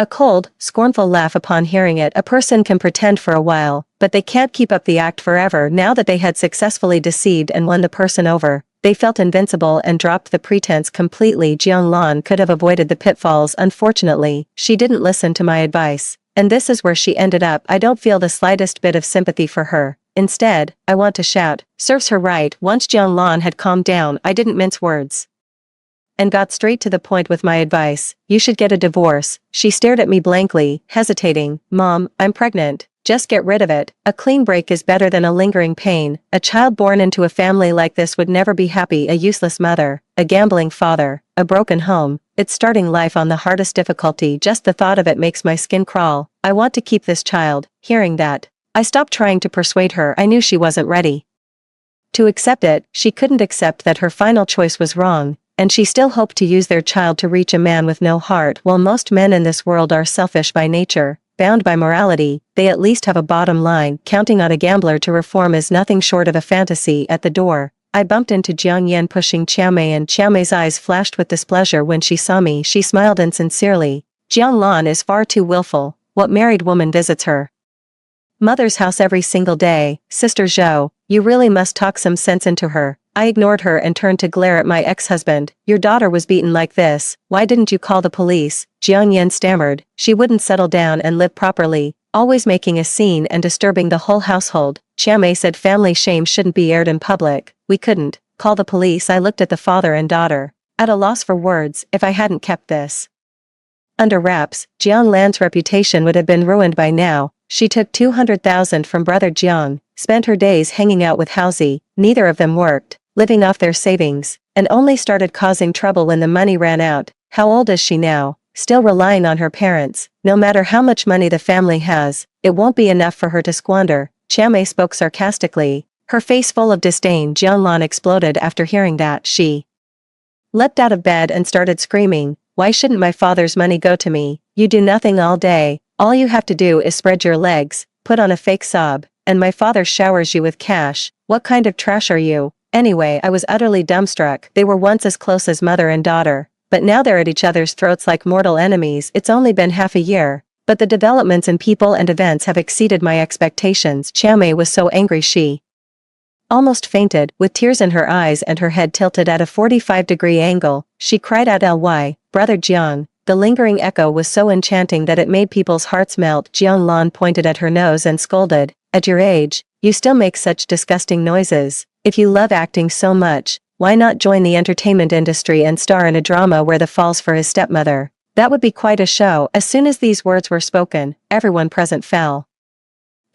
a cold, scornful laugh upon hearing it. A person can pretend for a while, but they can't keep up the act forever. Now that they had successfully deceived and won the person over, they felt invincible and dropped the pretense completely. Jiang Lan could have avoided the pitfalls. Unfortunately, she didn't listen to my advice, and this is where she ended up. I don't feel the slightest bit of sympathy for her. Instead, I want to shout, serves her right. Once Jiang Lan had calmed down, I didn't mince words and got straight to the point with my advice. You should get a divorce. She stared at me blankly, hesitating. Mom, I'm pregnant. Just get rid of it. A clean break is better than a lingering pain. A child born into a family like this would never be happy. A useless mother, a gambling father, a broken home. It's starting life on the hardest difficulty. Just the thought of it makes my skin crawl. I want to keep this child. Hearing that, I stopped trying to persuade her. I knew she wasn't ready to accept it. She couldn't accept that her final choice was wrong, and she still hoped to use their child to reach a man with no heart. While most men in this world are selfish by nature, bound by morality, they at least have a bottom line. Counting on a gambler to reform is nothing short of a fantasy. At the door, I bumped into Jiang Yan pushing Qiaomei, and Qiaomei's eyes flashed with displeasure when she saw me. She smiled insincerely. Jiang Lan is far too willful. What married woman visits her mother's house every single day? Sister Zhou, you really must talk some sense into her. I ignored her and turned to glare at my ex-husband. Your daughter was beaten like this. Why didn't you call the police? Jiang Yan stammered. She wouldn't settle down and live properly, always making a scene and disturbing the whole household. Qiaomei said family shame shouldn't be aired in public. We couldn't call the police. I looked at the father and daughter, at a loss for words. If I hadn't kept this under wraps, Jiang Lan's reputation would have been ruined by now. She took 200,000 from brother Jiang, spent her days hanging out with Housie. Neither of them worked, living off their savings, and only started causing trouble when the money ran out. How old is she now? Still relying on her parents. No matter how much money the family has, it won't be enough for her to squander. Qiaomei spoke sarcastically, her face full of disdain. Jiang Lan exploded after hearing that. She leapt out of bed and started screaming. Why shouldn't my father's money go to me? You do nothing all day. All you have to do is spread your legs, put on a fake sob, and my father showers you with cash. What kind of trash are you? Anyway, I was utterly dumbstruck. They were once as close as mother and daughter, but now they're at each other's throats like mortal enemies. It's only been half a year, but the developments in people and events have exceeded my expectations. Qiaomei was so angry she almost fainted. With tears in her eyes and her head tilted at a 45-degree angle, she cried out, "Ly, brother Jiang." The lingering echo was so enchanting that it made people's hearts melt. Jiang Lan pointed at her nose and scolded, "At your age, you still make such disgusting noises. If you love acting so much, why not join the entertainment industry and star in a drama where the falls for his stepmother? That would be quite a show." As soon as these words were spoken, everyone present fell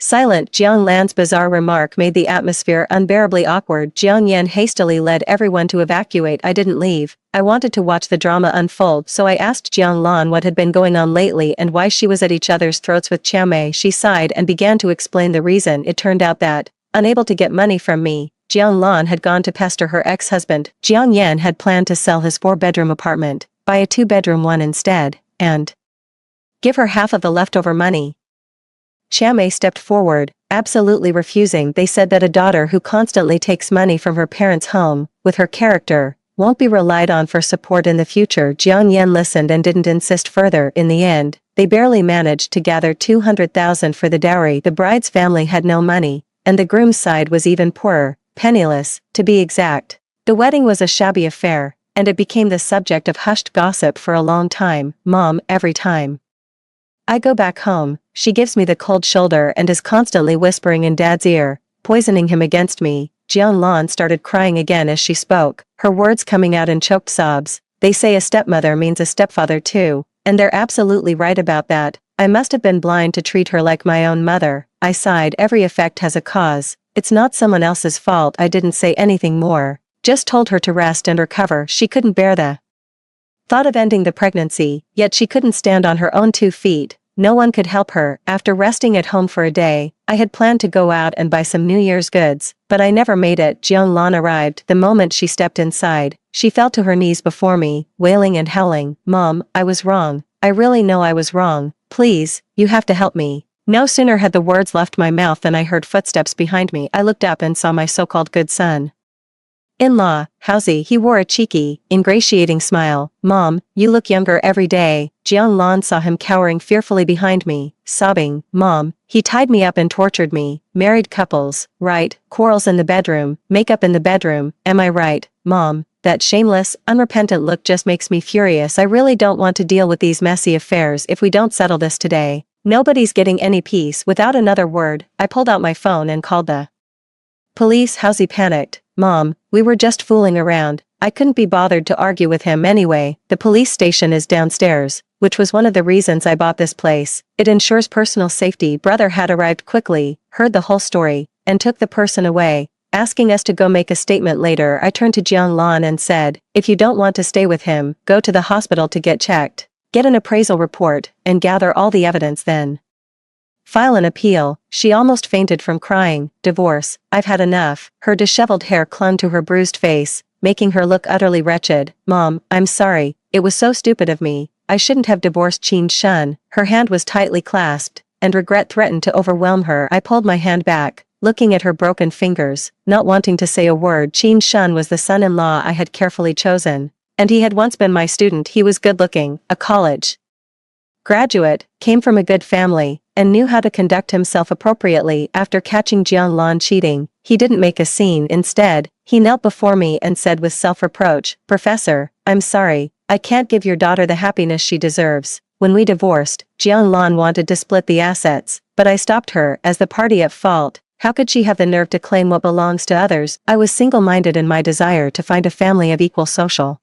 Silent. Jiang Lan's bizarre remark made the atmosphere unbearably awkward. Jiang Yan hastily led everyone to evacuate. I didn't leave. I wanted to watch the drama unfold, so I asked Jiang Lan what had been going on lately and why she was at each other's throats with Chiao Mei. She sighed and began to explain the reason. It turned out that, unable to get money from me, Jiang Lan had gone to pester her ex-husband. Jiang Yan had planned to sell his 4-bedroom apartment, buy a 2-bedroom one instead, and give her half of the leftover money. Chiao Mei stepped forward, absolutely refusing. They said that a daughter who constantly takes money from her parents' home, with her character, won't be relied on for support in the future. Jiang Yan listened and didn't insist further. In the end, they barely managed to gather 200,000 for the dowry. The bride's family had no money, and the groom's side was even poorer, penniless, to be exact. The wedding was a shabby affair, and it became the subject of hushed gossip for a long time. Mom, every time I go back home, she gives me the cold shoulder and is constantly whispering in Dad's ear, poisoning him against me. Jiang Lan started crying again as she spoke, her words coming out in choked sobs. They say a stepmother means a stepfather too, and they're absolutely right about that. I must have been blind to treat her like my own mother. I sighed. Every effect has a cause. It's not someone else's fault. I didn't say anything more, just told her to rest and recover. She couldn't bear the thought of ending the pregnancy, yet she couldn't stand on her own 2 feet. No one could help her. After resting at home for a day, I had planned to go out and buy some New Year's goods, but I never made it. Jiang Lan arrived. The moment she stepped inside, she fell to her knees before me, wailing and howling. Mom, I was wrong. I really know I was wrong. Please, you have to help me. No sooner had the words left my mouth than I heard footsteps behind me. I looked up and saw my so-called good son in-law, Hauzi. He wore a cheeky, ingratiating smile. Mom, you look younger every day. Jiang Lan saw him cowering fearfully behind me, sobbing. Mom, he tied me up and tortured me. Married couples, right? Quarrels in the bedroom, makeup in the bedroom, am I right? Mom, that shameless, unrepentant look just makes me furious. I really don't want to deal with these messy affairs. If we don't settle this today, nobody's getting any peace. Without another word, I pulled out my phone and called the police. Hauzi panicked. Mom, we were just fooling around. I couldn't be bothered to argue with him anyway. The police station is downstairs, which was one of the reasons I bought this place. It ensures personal safety. Brother had arrived quickly, heard the whole story, and took the person away, asking us to go make a statement later. I turned to Jiang Lan and said, if you don't want to stay with him, go to the hospital to get checked, get an appraisal report, and gather all the evidence, then file an appeal. She almost fainted from crying. Divorce, I've had enough. Her disheveled hair clung to her bruised face, making her look utterly wretched. Mom, I'm sorry, it was so stupid of me. I shouldn't have divorced Qin Shun. Her hand was tightly clasped, and regret threatened to overwhelm her. I pulled my hand back, looking at her broken fingers, not wanting to say a word. Qin Shun was the son-in-law I had carefully chosen, and he had once been my student. He was good-looking, a college graduate, came from a good family, and knew how to conduct himself appropriately. After catching Jiang Lan cheating, he didn't make a scene. Instead, he knelt before me and said with self-reproach, Professor, I'm sorry, I can't give your daughter the happiness she deserves. When we divorced, Jiang Lan wanted to split the assets, but I stopped her as the party at fault. How could she have the nerve to claim what belongs to others? I was single-minded in my desire to find a family of equal social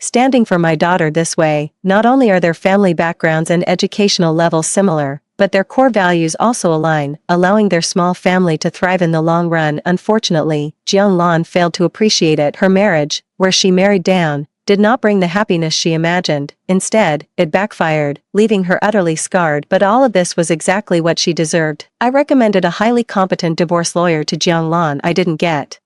standing for my daughter. This way, not only are their family backgrounds and educational levels similar, but their core values also align, allowing their small family to thrive in the long run. Unfortunately, Jiang Lan failed to appreciate it. Her marriage, where she married down, did not bring the happiness she imagined. Instead, it backfired, leaving her utterly scarred. But all of this was exactly what she deserved. I recommended a highly competent divorce lawyer to Jiang Lan. I didn't get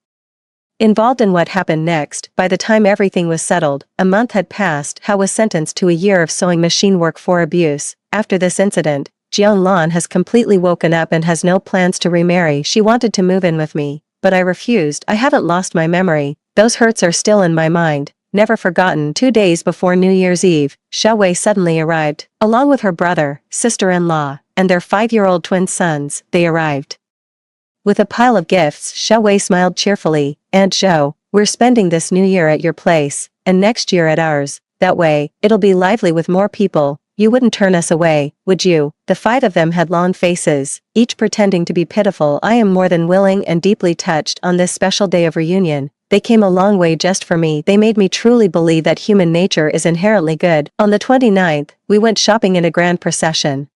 involved in what happened next. By the time everything was settled, a month had passed. Hao was sentenced to a year of sewing machine work for abuse. After this incident, Jiang Lan has completely woken up and has no plans to remarry. She wanted to move in with me, but I refused. I haven't lost my memory. Those hurts are still in my mind, never forgotten. 2 days before New Year's Eve, Xiao Wei suddenly arrived, along with her brother, sister-in-law, and their 5-year-old twin sons. They arrived with a pile of gifts. Xiao Wei smiled cheerfully. Aunt Zhou, we're spending this new year at your place, and next year at ours. That way, it'll be lively with more people. You wouldn't turn us away, would you? The 5 of them had long faces, each pretending to be pitiful. I am more than willing and deeply touched on this special day of reunion. They came a long way just for me. They made me truly believe that human nature is inherently good. On the 29th, we went shopping in a grand procession.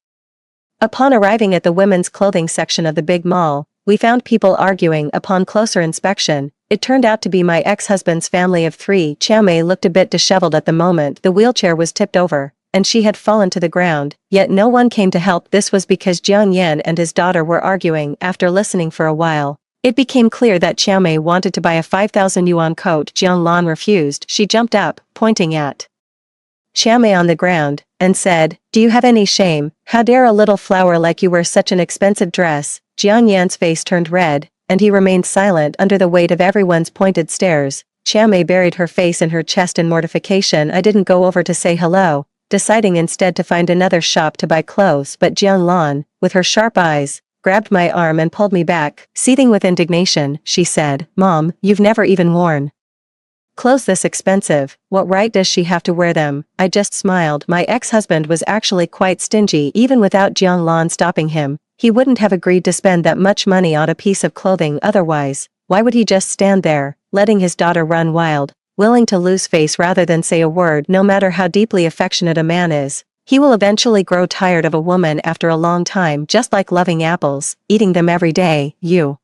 Upon arriving at the women's clothing section of the big mall, we found people arguing. Upon closer inspection, it turned out to be my ex-husband's family of 3. Chow Mei looked a bit disheveled at the moment the wheelchair was tipped over, and she had fallen to the ground, yet no one came to help. This was because Jiang Yan and his daughter were arguing. After listening for a while, it became clear that Chow Mei wanted to buy a 5,000 yuan coat. Jiang Lan refused. She jumped up, pointing at Chow Mei on the ground, and said, "Do you have any shame? How dare a little flower like you wear such an expensive dress?" Jiang Yan's face turned red, and he remained silent under the weight of everyone's pointed stares. Chow Mei buried her face in her chest in mortification. I didn't go over to say hello, deciding instead to find another shop to buy clothes, but Jiang Lan, with her sharp eyes, grabbed my arm and pulled me back. Seething with indignation, she said, "Mom, you've never even worn clothes this expensive. What right does she have to wear them?" I just smiled. My ex-husband was actually quite stingy. Even without Jiang Lan stopping him, he wouldn't have agreed to spend that much money on a piece of clothing otherwise. Why would he just stand there, letting his daughter run wild, willing to lose face rather than say a word? No matter how deeply affectionate a man is, he will eventually grow tired of a woman after a long time, just like loving apples, eating them every day. You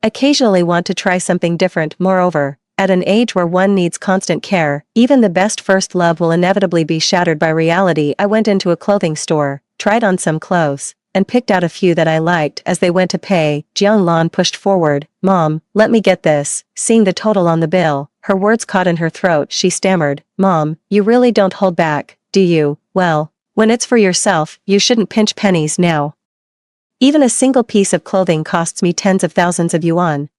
occasionally want to try something different. Moreover, at an age where one needs constant care, even the best first love will inevitably be shattered by reality. I went into a clothing store, tried on some clothes, and picked out a few that I liked. As they went to pay, Jiang Lan pushed forward. "Mom, let me get this." Seeing the total on the bill, her words caught in her throat. She stammered, "Mom, you really don't hold back, do you? Well, when it's for yourself, you shouldn't pinch pennies now. Even a single piece of clothing costs me tens of thousands of yuan.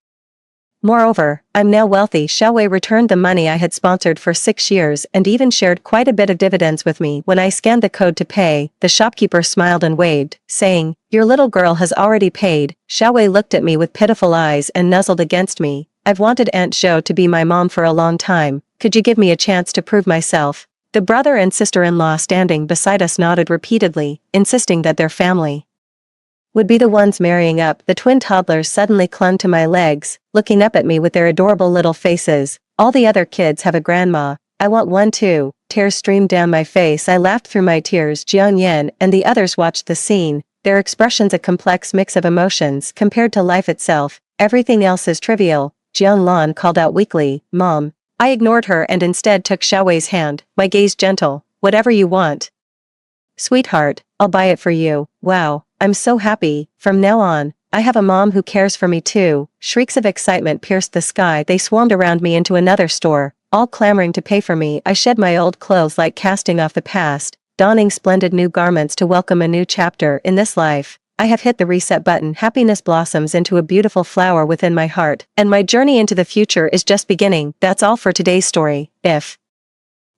Moreover, I'm now wealthy." Xiao Wei returned the money I had sponsored for 6 years and even shared quite a bit of dividends with me. When I scanned the code to pay, the shopkeeper smiled and waved, saying, "Your little girl has already paid." Xiao Wei looked at me with pitiful eyes and nuzzled against me. "I've wanted Aunt Zhou to be my mom for a long time. Could you give me a chance to prove myself?" The brother and sister-in-law standing beside us nodded repeatedly, insisting that their family would be the ones marrying up. The twin toddlers suddenly clung to my legs, looking up at me with their adorable little faces. "All the other kids have a grandma. I want one too." Tears streamed down my face. I laughed through my tears. Jiang Yan and the others watched the scene, their expressions a complex mix of emotions. Compared to life itself, everything else is trivial. Jiang Lan called out weakly, "Mom." I ignored her and instead took Xiao Wei's hand, my gaze gentle. "Whatever you want, sweetheart, I'll buy it for you." Wow, I'm so happy. From now on, I have a mom who cares for me too. Shrieks of excitement pierced the sky. They swarmed around me into another store, all clamoring to pay for me. I shed my old clothes like casting off the past, donning splendid new garments to welcome a new chapter in this life. I have hit the reset button. Happiness blossoms into a beautiful flower within my heart, and my journey into the future is just beginning. That's all for today's story. If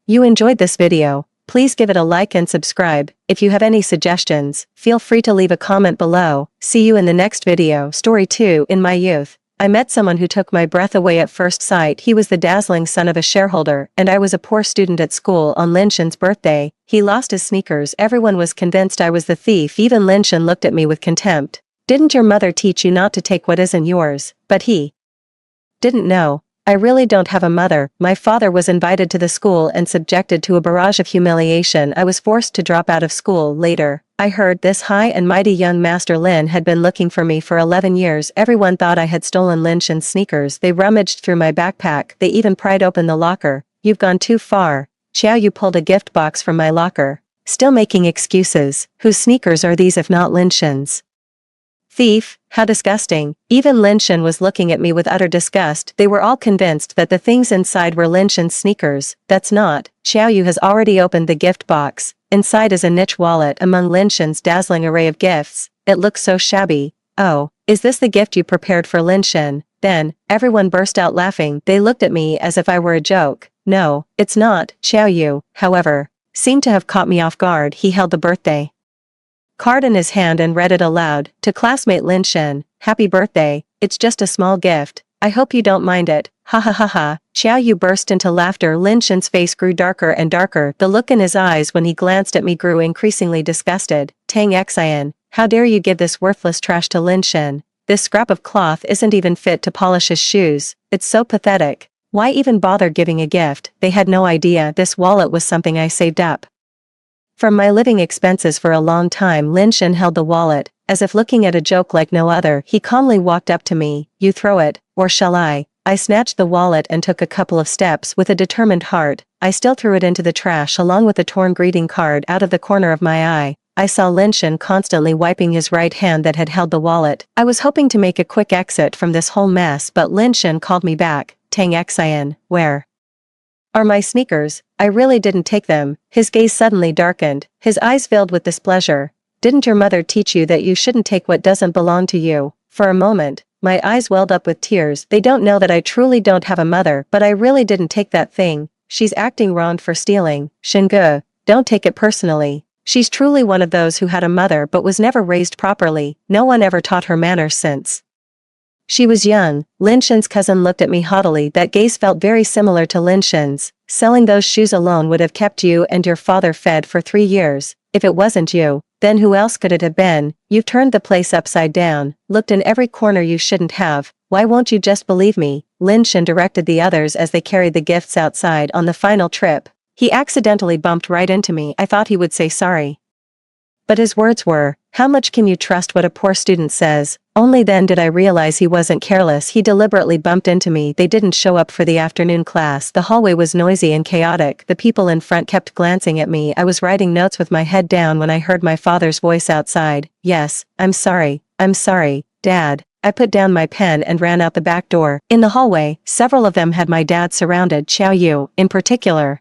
you enjoyed this video, please give it a like and subscribe. If you have any suggestions, feel free to leave a comment below. See you in the next video. Story 2. In my youth, I met someone who took my breath away at first sight. He was the dazzling son of a shareholder, and I was a poor student at school. On Lin Shen's birthday, he lost his sneakers. Everyone was convinced I was the thief. Even Lin Shen looked at me with contempt. "Didn't your mother teach you not to take what isn't yours?" But he didn't know. I really don't have a mother. My father was invited to the school and subjected to a barrage of humiliation. I was forced to drop out of school. Later, I heard this high and mighty young Master Lin had been looking for me for 11 years. Everyone thought I had stolen Lin Shen's sneakers. They rummaged through my backpack. They even pried open the locker. "You've gone too far. Xiao Yu pulled a gift box from my locker. Still making excuses. Whose sneakers are these if not Lin Shen's?" "Thief, how disgusting." Even Lin Shen was looking at me with utter disgust. They were all convinced that the things inside were Lin Shen's sneakers. That's not. Xiao Yu has already opened the gift box. Inside is a niche wallet among Lin Shen's dazzling array of gifts. It looks so shabby. "Oh, is this the gift you prepared for Lin Shen?" Then, everyone burst out laughing. They looked at me as if I were a joke. "No, it's not." Xiao Yu, however, seemed to have caught me off guard. He held the birthday card in his hand and read it aloud. "To classmate Lin Shen, happy birthday. It's just a small gift. I hope you don't mind it. Ha ha ha ha." Xiao Yu burst into laughter. Lin Shen's face grew darker and darker. The look in his eyes when he glanced at me grew increasingly disgusted. "Tang Xian, how dare you give this worthless trash to Lin Shen? This scrap of cloth isn't even fit to polish his shoes. It's so pathetic. Why even bother giving a gift?" They had no idea this wallet was something I saved up From my living expenses for a long time. Lin Shen held the wallet, as if looking at a joke like no other. He calmly walked up to me. You throw it, or shall I? I snatched the wallet and took a couple of steps with a determined heart. I still threw it into the trash along with the torn greeting card. Out of the corner of my eye, I saw Lin Shen constantly wiping his right hand that had held the wallet. I was hoping to make a quick exit from this whole mess, but Lin Shen called me back. Tang Xian, where are my sneakers? I really didn't take them. His gaze suddenly darkened, his eyes filled with displeasure. Didn't your mother teach you that you shouldn't take what doesn't belong to you? For a moment, my eyes welled up with tears. They don't know that I truly don't have a mother, but I really didn't take that thing. She's acting wrong for stealing. Shinge, don't take it personally. She's truly one of those who had a mother but was never raised properly. No one ever taught her manners since she was young. Lin Shen's cousin looked at me haughtily. That gaze felt very similar to Lin Shen's. Selling those shoes alone would have kept you and your father fed for 3 years. If it wasn't you, then who else could it have been? You've turned the place upside down, looked in every corner you shouldn't have. Why won't you just believe me? Lin Shen directed the others as they carried the gifts outside on the final trip. He accidentally bumped right into me. I thought he would say sorry, but his words were, how much can you trust what a poor student says? Only then did I realize he wasn't careless. He deliberately bumped into me. They didn't show up for the afternoon class. The hallway was noisy and chaotic. The people in front kept glancing at me. I was writing notes with my head down when I heard my father's voice outside. Yes, I'm sorry, Dad. I put down my pen and ran out the back door. In the hallway, several of them had my dad surrounded. Xiao Yu, in particular,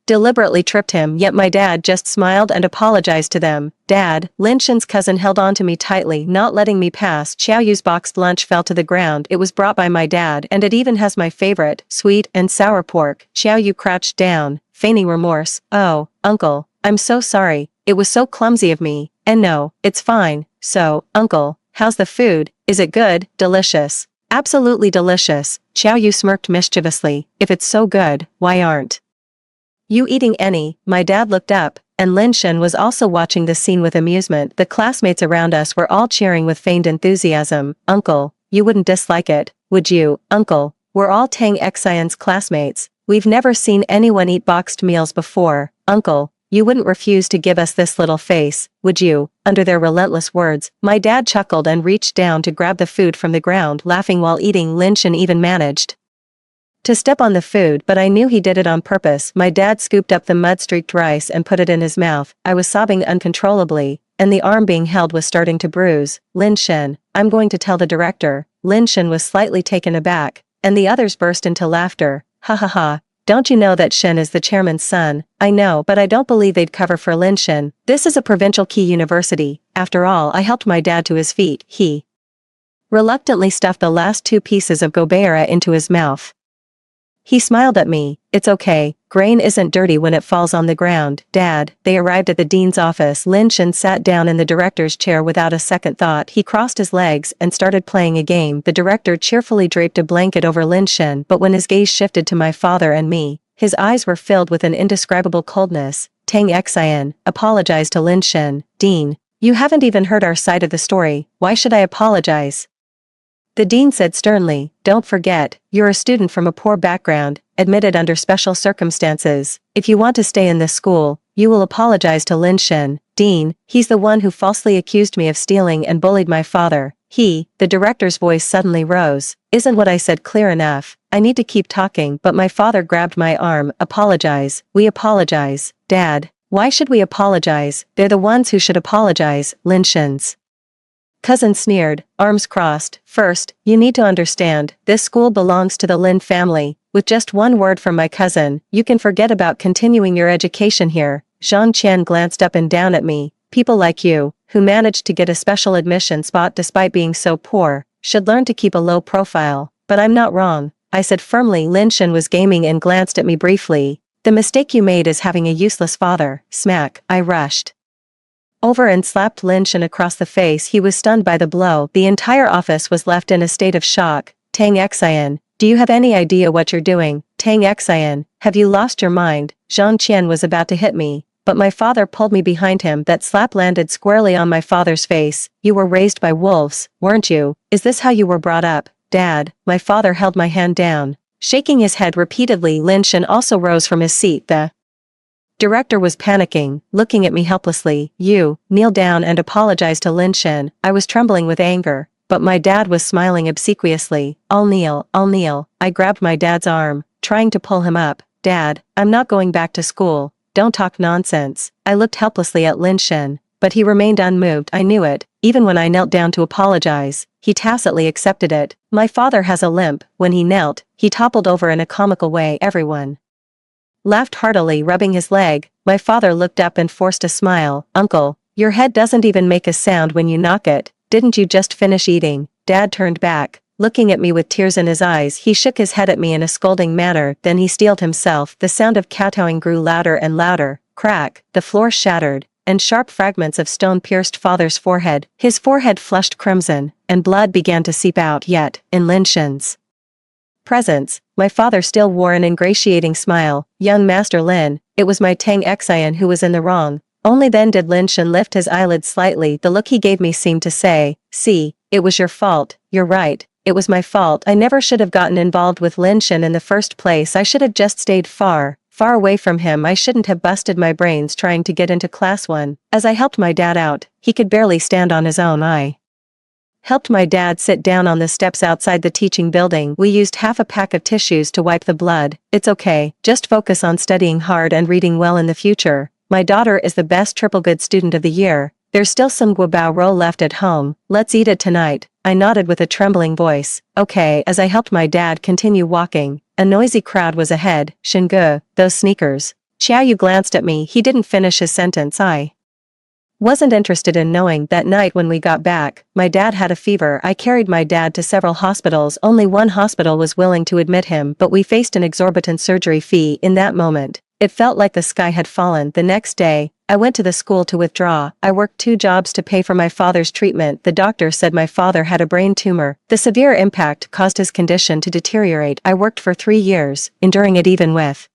deliberately tripped him, yet my dad just smiled and apologized to them. Dad, Lin Shen's cousin held on to me tightly, not letting me pass. Xiao Yu's boxed lunch fell to the ground. It was brought by my dad, and it even has my favorite, sweet and sour pork. Xiao Yu crouched down, feigning remorse. Oh, uncle, I'm so sorry. It was so clumsy of me. And no, it's fine. So, uncle, how's the food? Is it good? Delicious. Absolutely delicious. Xiao Yu smirked mischievously. If it's so good, why aren't you eating any? My dad looked up, and Lin Shen was also watching the scene with amusement. The classmates around us were all cheering with feigned enthusiasm. Uncle, you wouldn't dislike it, would you? Uncle, we're all Tang Xian's classmates. We've never seen anyone eat boxed meals before. Uncle, you wouldn't refuse to give us this little face, would you? Under their relentless words, my dad chuckled and reached down to grab the food from the ground. Laughing while eating, Lin Shen even managed to step on the food, but I knew he did it on purpose. My dad scooped up the mud-streaked rice and put it in his mouth. I was sobbing uncontrollably, and the arm being held was starting to bruise. Lin Shen, I'm going to tell the director. Lin Shen was slightly taken aback, and the others burst into laughter. Ha ha ha, don't you know that Shen is the chairman's son? I know, but I don't believe they'd cover for Lin Shen. This is a provincial key university. After all, I helped my dad to his feet. He reluctantly stuffed the last 2 pieces of gobeira into his mouth. He smiled at me. It's okay, grain isn't dirty when it falls on the ground. Dad, they arrived at the dean's office. Lin Shen sat down in the director's chair without a second thought. He crossed his legs and started playing a game. The director cheerfully draped a blanket over Lin Shen, but when his gaze shifted to my father and me, his eyes were filled with an indescribable coldness. Tang Xian, apologized to Lin Shen. Dean, you haven't even heard our side of the story. Why should I apologize? The dean said sternly, don't forget, you're a student from a poor background, admitted under special circumstances. If you want to stay in this school, you will apologize to Lin Shen. Dean, he's the one who falsely accused me of stealing and bullied my father. The director's voice suddenly rose. Isn't what I said clear enough? I need to keep talking, but my father grabbed my arm. Apologize. We apologize. Dad, why should we apologize? They're the ones who should apologize. Lin Shen's cousin sneered, arms crossed. First, you need to understand, this school belongs to the Lin family. With just one word from my cousin, you can forget about continuing your education here. Zhang Qian glanced up and down at me. People like you, who managed to get a special admission spot despite being so poor, should learn to keep a low profile. But I'm not wrong, I said firmly. Lin Shen was gaming and glanced at me briefly. The mistake you made is having a useless father. Smack, I rushed over and slapped Lin Shen across the face. He was stunned by the blow. The entire office was left in a state of shock. Tang Xian, do you have any idea what you're doing? Tang Xian, have you lost your mind? Zhang Qian was about to hit me, but my father pulled me behind him. That slap landed squarely on my father's face. You were raised by wolves, weren't you? Is this how you were brought up? Dad, my father held my hand down. Shaking his head repeatedly, Lin Shen also rose from his seat. The Director was panicking, looking at me helplessly. You, kneel down and apologize to Lin Shen. I was trembling with anger, but my dad was smiling obsequiously. I'll kneel, I'll kneel. I grabbed my dad's arm, trying to pull him up. Dad, I'm not going back to school. Don't talk nonsense. I looked helplessly at Lin Shen, but he remained unmoved. I knew it. Even when I knelt down to apologize, he tacitly accepted it. My father has a limp. When he knelt, he toppled over in a comical way. Everyone laughed heartily, rubbing his leg. My father looked up and forced a smile. Uncle, your head doesn't even make a sound when you knock it. Didn't you just finish eating? Dad turned back, looking at me with tears in his eyes. He shook his head at me in a scolding manner, then he steeled himself. The sound of kowtowing grew louder and louder. Crack, the floor shattered, and sharp fragments of stone pierced father's forehead. His forehead flushed crimson, and blood began to seep out. Yet, in Lin Shen's presence, my father still wore an ingratiating smile. Young Master Lin, it was my Tang Xian who was in the wrong. Only then did Lin Shen lift his eyelids slightly. The look he gave me seemed to say, see, it was your fault. You're right. It was my fault. I never should have gotten involved with Lin Shen in the first place. I should have just stayed far away from him. I shouldn't have busted my brains trying to get into class 1. As I helped my dad out, he could barely stand on his own. I helped my dad sit down on the steps outside the teaching building. We used half a pack of tissues to wipe the blood. It's okay, just focus on studying hard and reading well in the future. My daughter is the best triple good student of the year. There's still some guabao roll left at home. Let's eat it tonight. I nodded with a trembling voice. Okay. As I helped my dad continue walking, a noisy crowd was ahead. Shinge, those sneakers. Xiao Yu glanced at me. He didn't finish his sentence. I wasn't interested in knowing. That night when we got back, my dad had a fever. I carried my dad to several hospitals. Only one hospital was willing to admit him, but we faced an exorbitant surgery fee. In that moment, it felt like the sky had fallen. The next day, I went to the school to withdraw. I worked 2 jobs to pay for my father's treatment. The doctor said my father had a brain tumor. The severe impact caused his condition to deteriorate. I worked for 3 years, enduring it even with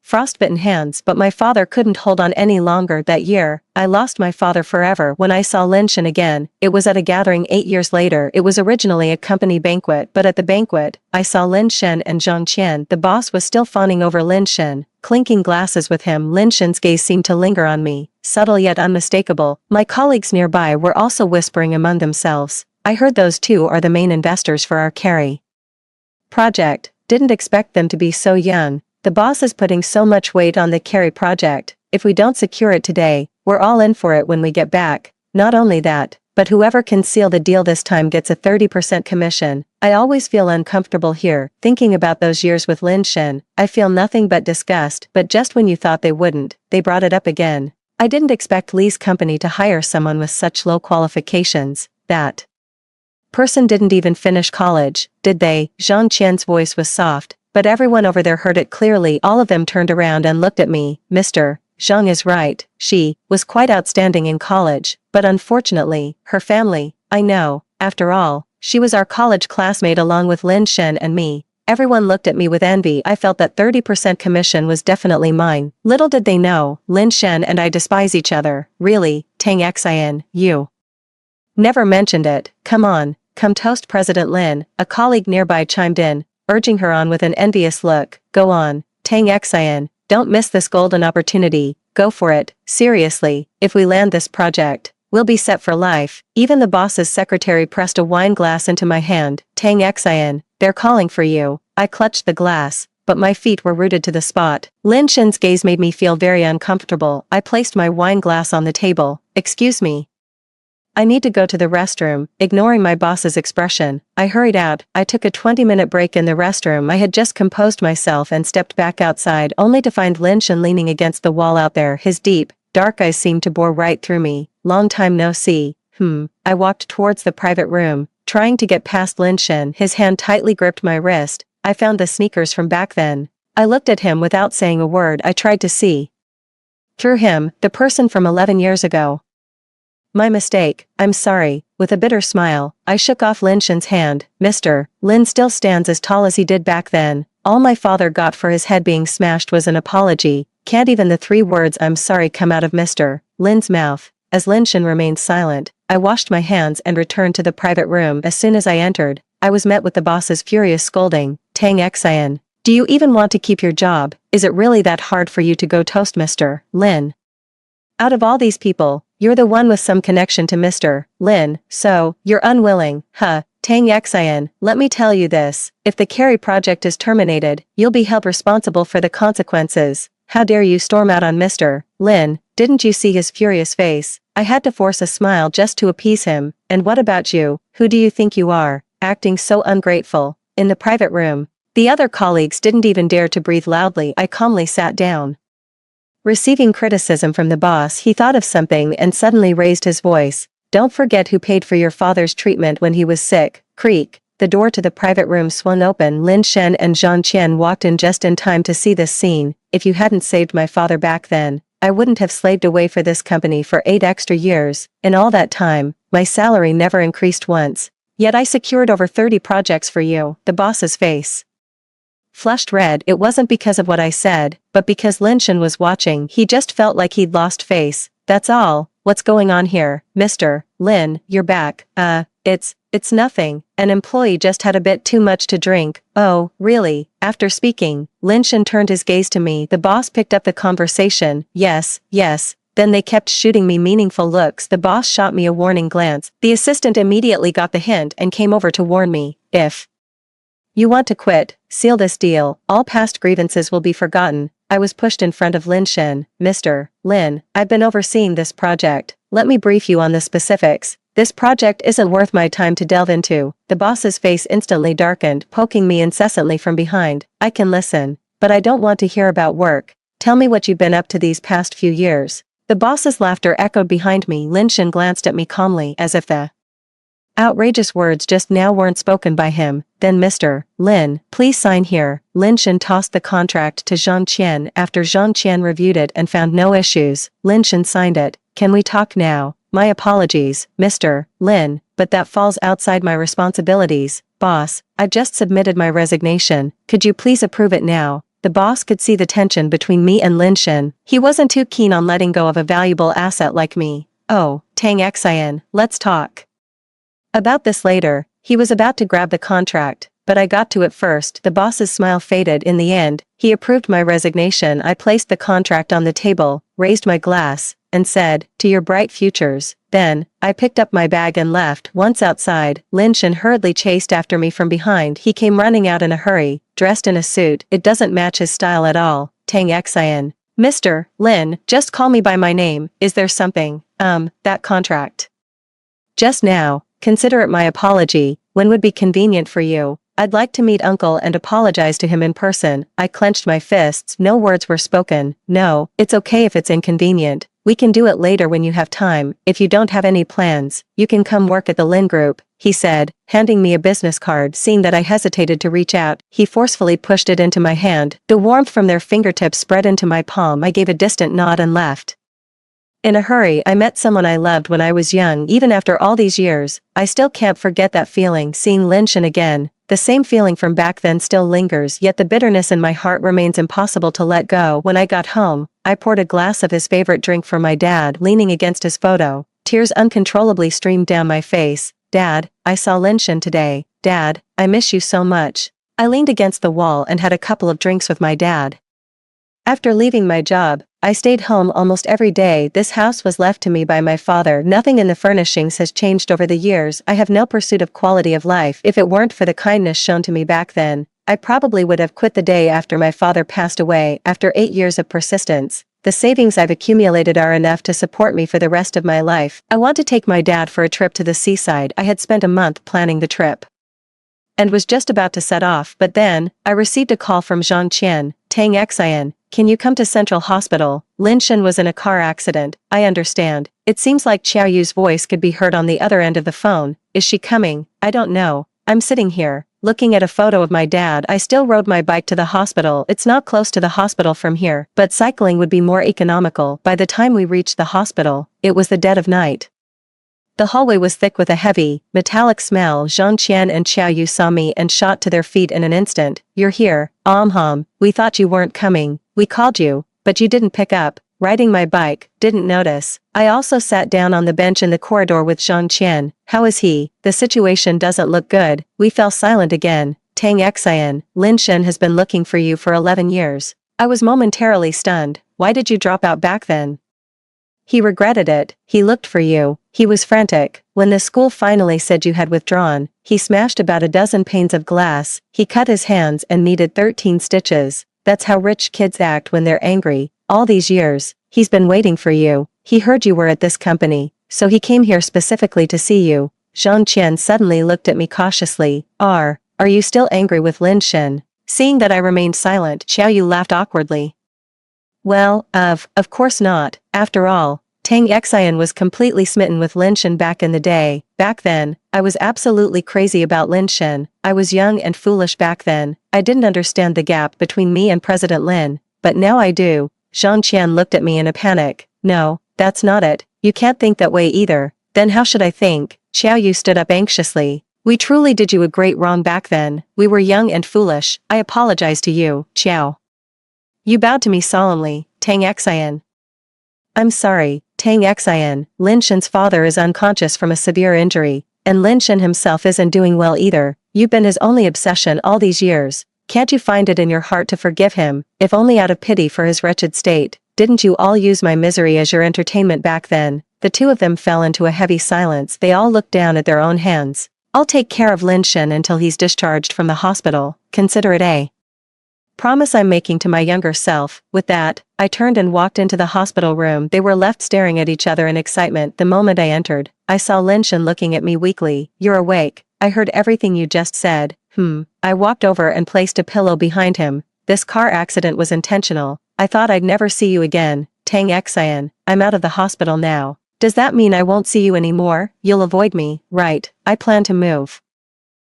frostbitten hands, but my father couldn't hold on any longer. That year, I lost my father forever. When I saw Lin Shen again, it was at a gathering 8 years later. It was originally a company banquet, but at the banquet, I saw Lin Shen and Zhang Qian. The boss was still fawning over Lin Shen, clinking glasses with him. Lin Shen's gaze seemed to linger on me, subtle yet unmistakable. My colleagues nearby were also whispering among themselves. I heard those 2 are the main investors for our carry project. Didn't expect them to be so young. The boss is putting so much weight on the carry project. If we don't secure it today, we're all in for it when we get back. Not only that, but whoever can seal the deal this time gets a 30% commission. I always feel uncomfortable here, thinking about those years with Lin Shen. I feel nothing but disgust, but just when you thought they wouldn't, they brought it up again. I didn't expect Li's company to hire someone with such low qualifications. That person didn't even finish college, did they? Zhang Qian's voice was soft, but everyone over there heard it clearly. All of them turned around and looked at me. Mr. Zhang is right. She was quite outstanding in college, but unfortunately, her family, I know, after all, she was our college classmate along with Lin Shen and me. Everyone looked at me with envy. I felt that 30% commission was definitely mine. Little did they know, Lin Shen and I despise each other. Really, Tang Xian, you never mentioned it. Come on, come toast President Lin. A colleague nearby chimed in, urging her on with an envious look. Go on, Tang Xian, don't miss this golden opportunity. Go for it. Seriously, if we land this project, we'll be set for life. Even the boss's secretary pressed a wine glass into my hand. Tang Xian, they're calling for you. I clutched the glass, but my feet were rooted to the spot. Lin Shen's gaze made me feel very uncomfortable. I placed my wine glass on the table. Excuse me. I need to go to the restroom. Ignoring my boss's expression, I hurried out. I took a 20-minute break in the restroom. I had just composed myself and stepped back outside only to find Lin Shen leaning against the wall out there. His deep, dark eyes seemed to bore right through me. Long time no see. I walked towards the private room, trying to get past Lin Shen. His hand tightly gripped my wrist. I found the sneakers from back then. I looked at him without saying a word. I tried to see through him, the person from 11 years ago. My mistake, I'm sorry. With a bitter smile, I shook off Lin Shen's hand. Mr. Lin still stands as tall as he did back then. All my father got for his head being smashed was an apology. Can't even the 3 words I'm sorry come out of Mr. Lin's mouth. As Lin Shen remained silent, I washed my hands and returned to the private room. As soon as I entered, I was met with the boss's furious scolding. Tang Xian, Do you even want to keep your job? Is it really that hard for you to go toast Mr. Lin? Out of all these people, you're the one with some connection to Mr. Lin, so, you're unwilling, huh? Tang Xian, let me tell you this, if the Carry project is terminated, you'll be held responsible for the consequences. How dare you storm out on Mr. Lin? Didn't you see his furious face? I had to force a smile just to appease him. And what about you? Who do you think you are, acting so ungrateful? In the private room, the other colleagues didn't even dare to breathe loudly. I calmly sat down. Receiving criticism from the boss, he thought of something and suddenly raised his voice. Don't forget who paid for your father's treatment when he was sick. Creak. The door to the private room swung open. Lin Shen and Zhang Qian walked in just in time to see this scene. If you hadn't saved my father back then, I wouldn't have slaved away for this company for 8 extra years. In all that time, my salary never increased once. Yet I secured over 30 projects for you. The boss's face flushed red. It wasn't because of what I said, but because Lin Shen was watching. He just felt like he'd lost face. That's all. What's going on here, Mr. Lin? You're back. It's nothing. An employee just had a bit too much to drink. Oh, really? After speaking, Lin Shen turned his gaze to me. The boss picked up the conversation. Yes. Then they kept shooting me meaningful looks. The boss shot me a warning glance. The assistant immediately got the hint and came over to warn me. If you want to quit, seal this deal. All past grievances will be forgotten. I was pushed in front of Lin Shen. Mr. Lin, I've been overseeing this project. Let me brief you on the specifics. This project isn't worth my time to delve into. The boss's face instantly darkened, poking me incessantly from behind. I can listen, but I don't want to hear about work. Tell me what you've been up to these past few years. The boss's laughter echoed behind me. Lin Shen glanced at me calmly, as if the outrageous words just now weren't spoken by him. Then Mr. Lin, please sign here. Lin Shen tossed the contract to Zhang Qian. After Zhang Qian reviewed it and found no issues, Lin Shen signed it. Can we talk now? My apologies, Mr. Lin, but that falls outside my responsibilities. Boss, I just submitted my resignation. Could you please approve it now? The boss could see the tension between me and Lin Shen. He wasn't too keen on letting go of a valuable asset like me. Oh, Tang Xian, let's talk about this later. He was about to grab the contract, but I got to it first. The boss's smile faded. In the end, he approved my resignation. I placed the contract on the table, raised my glass, and said, to your bright futures. Then, I picked up my bag and left. Once outside, Lin Shen hurriedly chased after me from behind. He came running out in a hurry, dressed in a suit. It doesn't match his style at all. Tang Xian. Mr. Lin, just call me by my name. Is there something? That contract. Just now. Consider it my apology. When would be convenient for you? I'd like to meet Uncle and apologize to him in person. I clenched my fists. No words were spoken. No, it's okay if it's inconvenient. We can do it later when you have time. If you don't have any plans, you can come work at the Lin Group, he said, handing me a business card. Seeing that I hesitated to reach out, he forcefully pushed it into my hand. The warmth from their fingertips spread into my palm. I gave a distant nod and left. In a hurry, I met someone I loved when I was young. Even after all these years, I still can't forget that feeling. Seeing Lin Shen again, the same feeling from back then still lingers, yet the bitterness in my heart remains impossible to let go. When I got home, I poured a glass of his favorite drink for my dad. Leaning against his photo, tears uncontrollably streamed down my face. Dad, I saw Lin Shen today. Dad, I miss you so much. I leaned against the wall and had a couple of drinks with my dad. After leaving my job, I stayed home almost every day. This house was left to me by my father. Nothing in the furnishings has changed over the years. I have no pursuit of quality of life. If it weren't for the kindness shown to me back then, I probably would have quit the day after my father passed away. After 8 years of persistence, the savings I've accumulated are enough to support me for the rest of my life. I want to take my dad for a trip to the seaside. I had spent a month planning the trip and was just about to set off, but then, I received a call from Zhang Qian. Tang Xian, can you come to Central Hospital? Lin Shen was in a car accident. I understand. It seems like Xiao Yu's voice could be heard on the other end of the phone. Is she coming? I don't know. I'm sitting here, looking at a photo of my dad. I still rode my bike to the hospital. It's not close to the hospital from here, but cycling would be more economical. By the time we reached the hospital, it was the dead of night. The hallway was thick with a heavy, metallic smell. Zhang Qian and Xiao Yu saw me and shot to their feet in an instant. You're here. We thought you weren't coming. We called you, but you didn't pick up. Riding my bike, didn't notice. I also sat down on the bench in the corridor with Zhang Qian. How is he? The situation doesn't look good. We fell silent again. Tang Xian, Lin Shen has been looking for you for 11 years. I was momentarily stunned. Why did you drop out back then? He regretted it. He looked for you. He was frantic. When the school finally said you had withdrawn, he smashed about a dozen panes of glass. He cut his hands and needed 13 stitches. That's how rich kids act when they're angry. All these years, he's been waiting for you. He heard you were at this company, so he came here specifically to see you. Zhang Qian suddenly looked at me cautiously. Are you still angry with Lin Shen? Seeing that I remained silent, Xiao Yu laughed awkwardly. Well, of course not. After all, Tang Xian was completely smitten with Lin Shen back in the day. Back then, I was absolutely crazy about Lin Shen. I was young and foolish back then. I didn't understand the gap between me and President Lin, but now I do. Zhang Qian looked at me in a panic. No, that's not it. You can't think that way either. Then how should I think? Xiao Yu stood up anxiously. We truly did you a great wrong back then. We were young and foolish. I apologize to you, Xiao. You bowed to me solemnly, Tang Xian. I'm sorry, Tang Xian. Lin Shen's father is unconscious from a severe injury, and Lin Shen himself isn't doing well either. You've been his only obsession all these years. Can't you find it in your heart to forgive him, if only out of pity for his wretched state? Didn't you all use my misery as your entertainment back then? The two of them fell into a heavy silence. They all looked down at their own hands. I'll take care of Lin Shen until he's discharged from the hospital. Consider it a promise I'm making to my younger self. With that, I turned and walked into the hospital room. They were left staring at each other in excitement. The moment I entered, I saw Lin Shen looking at me weakly. You're awake. I heard everything you just said. I walked over and placed a pillow behind him. This car accident was intentional. I thought I'd never see you again. Tang Xian, I'm out of the hospital now. Does that mean I won't see you anymore? You'll avoid me, right? I plan to move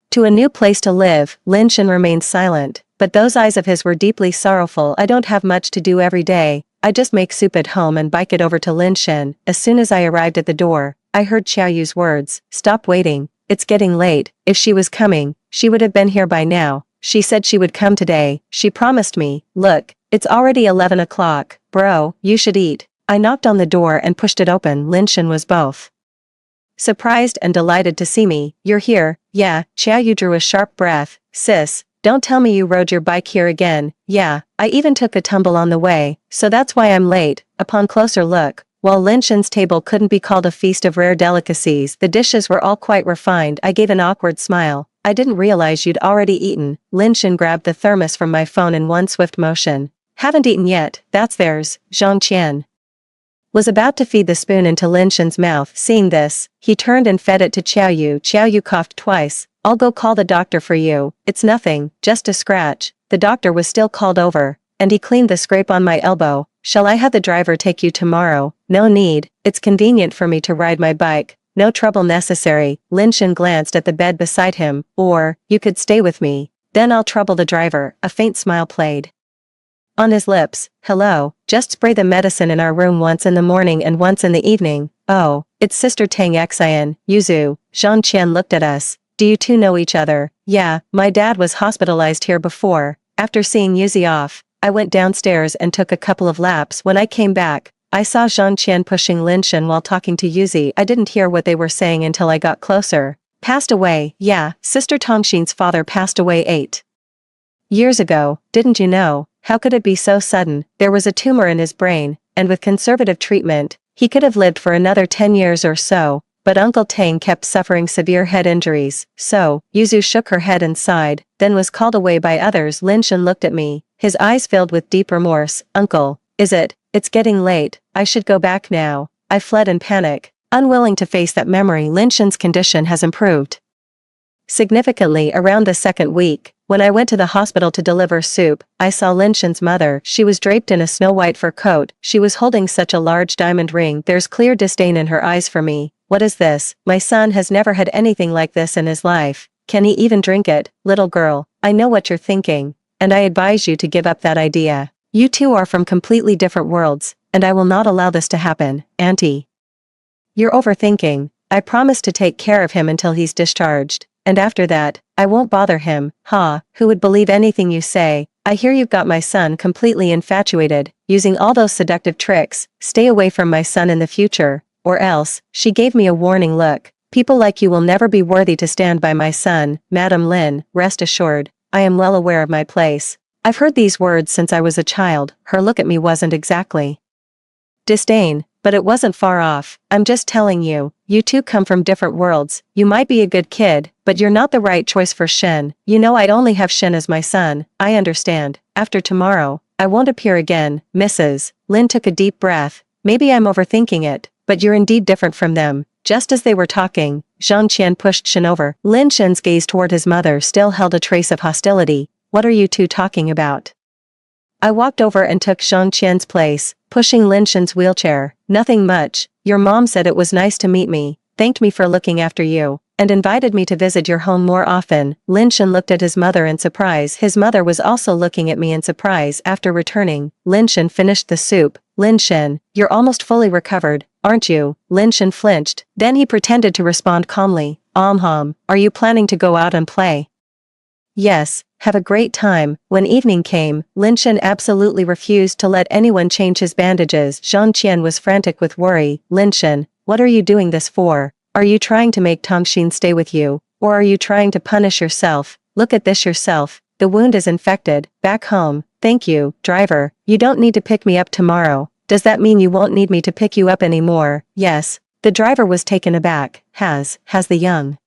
to a new place to live. Lin Shen remained silent, but those eyes of his were deeply sorrowful. I don't have much to do every day. I just make soup at home and bike it over to Lin Shen. As soon as I arrived at the door, I heard Xiao Yu's words. Stop waiting. It's getting late. If she was coming, she would have been here by now. She said she would come today. She promised me. Look, it's already 11 o'clock. Bro, you should eat. I knocked on the door and pushed it open. Lin Shen was both surprised and delighted to see me. You're here? Yeah. Xiao Yu drew a sharp breath. Sis, don't tell me you rode your bike here again. Yeah, I even took a tumble on the way, so that's why I'm late. Upon closer look, while Lin Shen's table couldn't be called a feast of rare delicacies, the dishes were all quite refined. I gave an awkward smile. I didn't realize you'd already eaten. Lin Shen grabbed the thermos from my phone in one swift motion. Haven't eaten yet. That's theirs. Zhang Qian was about to feed the spoon into Lin Shen's mouth. Seeing this, he turned and fed it to Xiao Yu. Xiao Yu coughed twice. I'll go call the doctor for you. It's nothing, just a scratch. The doctor was still called over, and he cleaned the scrape on my elbow. Shall I have the driver take you tomorrow? No need. It's convenient for me to ride my bike. No trouble necessary. Lin Shen glanced at the bed beside him. Or, you could stay with me. Then I'll trouble the driver. A faint smile played on his lips. Hello, just spray the medicine in our room once in the morning and once in the evening. Oh, it's Sister Tang Xian, Yuzu. Zhang Qian looked at us. Do you two know each other? Yeah, my dad was hospitalized here before. After seeing Yuzi off, I went downstairs and took a couple of laps. When I came back, I saw Zhang Qian pushing Lin Shen while talking to Yuzi. I didn't hear what they were saying until I got closer. Passed away? Yeah, Sister Tongxin's father passed away 8 years ago. Didn't you know? How could it be so sudden? There was a tumor in his brain, and with conservative treatment, he could have lived for another 10 years or so, but Uncle Tang kept suffering severe head injuries. So, Yuzu shook her head and sighed, then was called away by others. Lin Shen looked at me, his eyes filled with deep remorse. Uncle, it's getting late. I should go back now. I fled in panic, unwilling to face that memory. Lin Shen's condition has improved significantly around the second week. When I went to the hospital to deliver soup, I saw Lin Shen's mother. She was draped in a snow-white fur coat. She was holding such a large diamond ring. There's clear disdain in her eyes for me. What is this? My son has never had anything like this in his life. Can he even drink it? Little girl, I know what you're thinking, and I advise you to give up that idea. You two are from completely different worlds, and I will not allow this to happen, Auntie. You're overthinking. I promise to take care of him until he's discharged. And after that, I won't bother him. Ha, who would believe anything you say? I hear you've got my son completely infatuated, using all those seductive tricks. Stay away from my son in the future, or else. She gave me a warning look. People like you will never be worthy to stand by my son, Madam Lin, rest assured. I am well aware of my place. I've heard these words since I was a child. Her look at me wasn't exactly disdain, but it wasn't far off. I'm just telling you, you two come from different worlds. You might be a good kid, but you're not the right choice for Shen. You know I'd only have Shen as my son. I understand. After tomorrow, I won't appear again, Mrs. Lin took a deep breath. Maybe I'm overthinking it, but you're indeed different from them. Just as they were talking, Zhang Qian pushed Shen over. Lin Shen's gaze toward his mother still held a trace of hostility. What are you two talking about? I walked over and took Zhang Qian's place, pushing Lin Shen's wheelchair. Nothing much. Your mom said it was nice to meet me, thanked me for looking after you, and invited me to visit your home more often. Lin Shen looked at his mother in surprise. His mother was also looking at me in surprise. After returning, Lin Shen finished the soup. Lin Shen, you're almost fully recovered, aren't you? Lin Shen flinched. Then he pretended to respond calmly. Are you planning to go out and play? Yes, have a great time. When evening came, Lin Shen absolutely refused to let anyone change his bandages. Zhang Qian was frantic with worry. Lin Shen, what are you doing this for? Are you trying to make Tongxin stay with you? Or are you trying to punish yourself? Look at this yourself. The wound is infected. Back home. Thank you, driver. You don't need to pick me up tomorrow. Does that mean you won't need me to pick you up anymore? Yes. The driver was taken aback. Has the young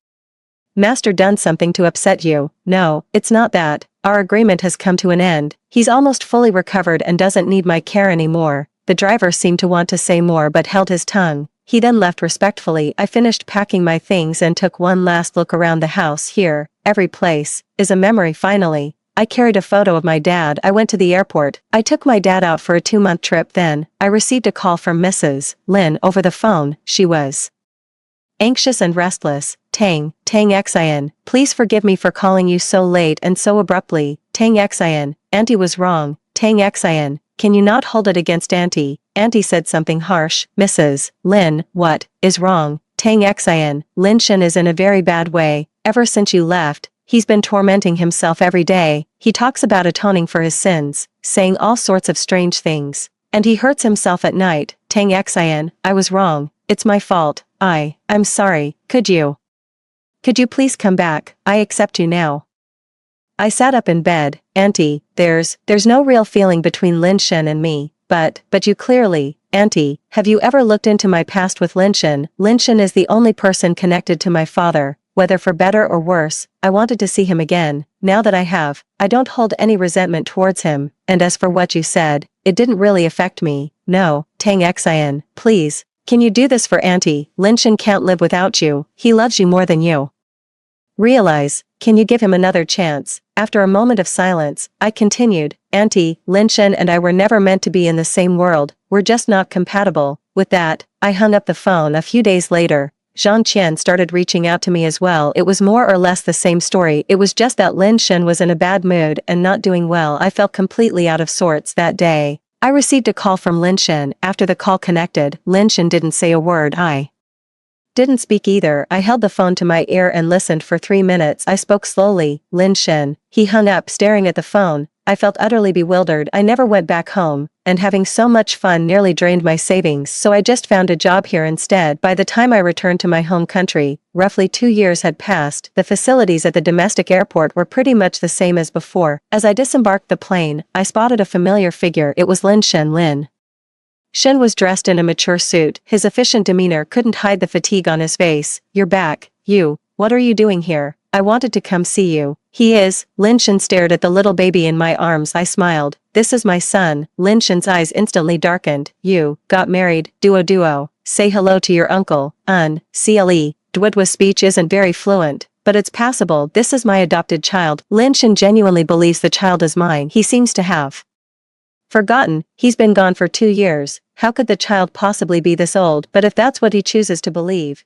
master done something to upset you? No, it's not that. Our agreement has come to an end. He's almost fully recovered and doesn't need my care anymore. The driver seemed to want to say more but held his tongue. He then left respectfully. I finished packing my things and took one last look around the house. Here, every place, is a memory finally. I carried a photo of my dad. I went to the airport. I took my dad out for a 2-month trip. Then, I received a call from Mrs. Lin over the phone. She was anxious and restless. Tang Xian, please forgive me for calling you so late and so abruptly. Tang Xian, Auntie was wrong. Tang Xian, can you not hold it against Auntie? Auntie said something harsh. Mrs. Lin, what is wrong? Tang Xian, Lin Shen is in a very bad way. Ever since you left, he's been tormenting himself every day. He talks about atoning for his sins, saying all sorts of strange things. And he hurts himself at night. Tang Xian, I was wrong. It's my fault. I'm sorry. Could you please come back? I accept you now. I sat up in bed. Auntie, there's no real feeling between Lin Shen and me, but you clearly, Auntie, have you ever looked into my past with Lin Shen? Lin Shen is the only person connected to my father, whether for better or worse. I wanted to see him again. Now that I don't hold any resentment towards him, and as for what you said, it didn't really affect me. No, Tang Xian, please. Can you do this for Auntie? Lin Shen can't live without you. He loves you more than you realize. Can you give him another chance? After a moment of silence, I continued. Auntie, Lin Shen and I were never meant to be in the same world. We're just not compatible. With that, I hung up the phone. A few days later, Zhang Qian started reaching out to me as well. It was more or less the same story. It was just that Lin Shen was in a bad mood and not doing well. I felt completely out of sorts that day. I received a call from Lin Shen. After the call connected, Lin Shen didn't say a word. I didn't speak either. I held the phone to my ear and listened for 3 minutes. I spoke slowly. Lin Shen. He hung up, staring at the phone. I felt utterly bewildered. I never went back home, and having so much fun nearly drained my savings, so I just found a job here instead. By the time I returned to my home country, roughly 2 years had passed. The facilities at the domestic airport were pretty much the same as before. As I disembarked the plane, I spotted a familiar figure. It was Lin Shen. Lin Shen was dressed in a mature suit. His efficient demeanor couldn't hide the fatigue on his face. You're back. What are you doing here? I wanted to come see you. He is. Lin Shen stared at the little baby in my arms. I smiled. This is my son. Lin Shen's eyes instantly darkened. You got married. Duo. Say hello to your uncle. Cle. Dwidwa's speech isn't very fluent, but it's passable. This is my adopted child. Lin Shen genuinely believes the child is mine. He seems to have forgotten. He's been gone for 2 years. How could the child possibly be this old? But if that's what he chooses to believe,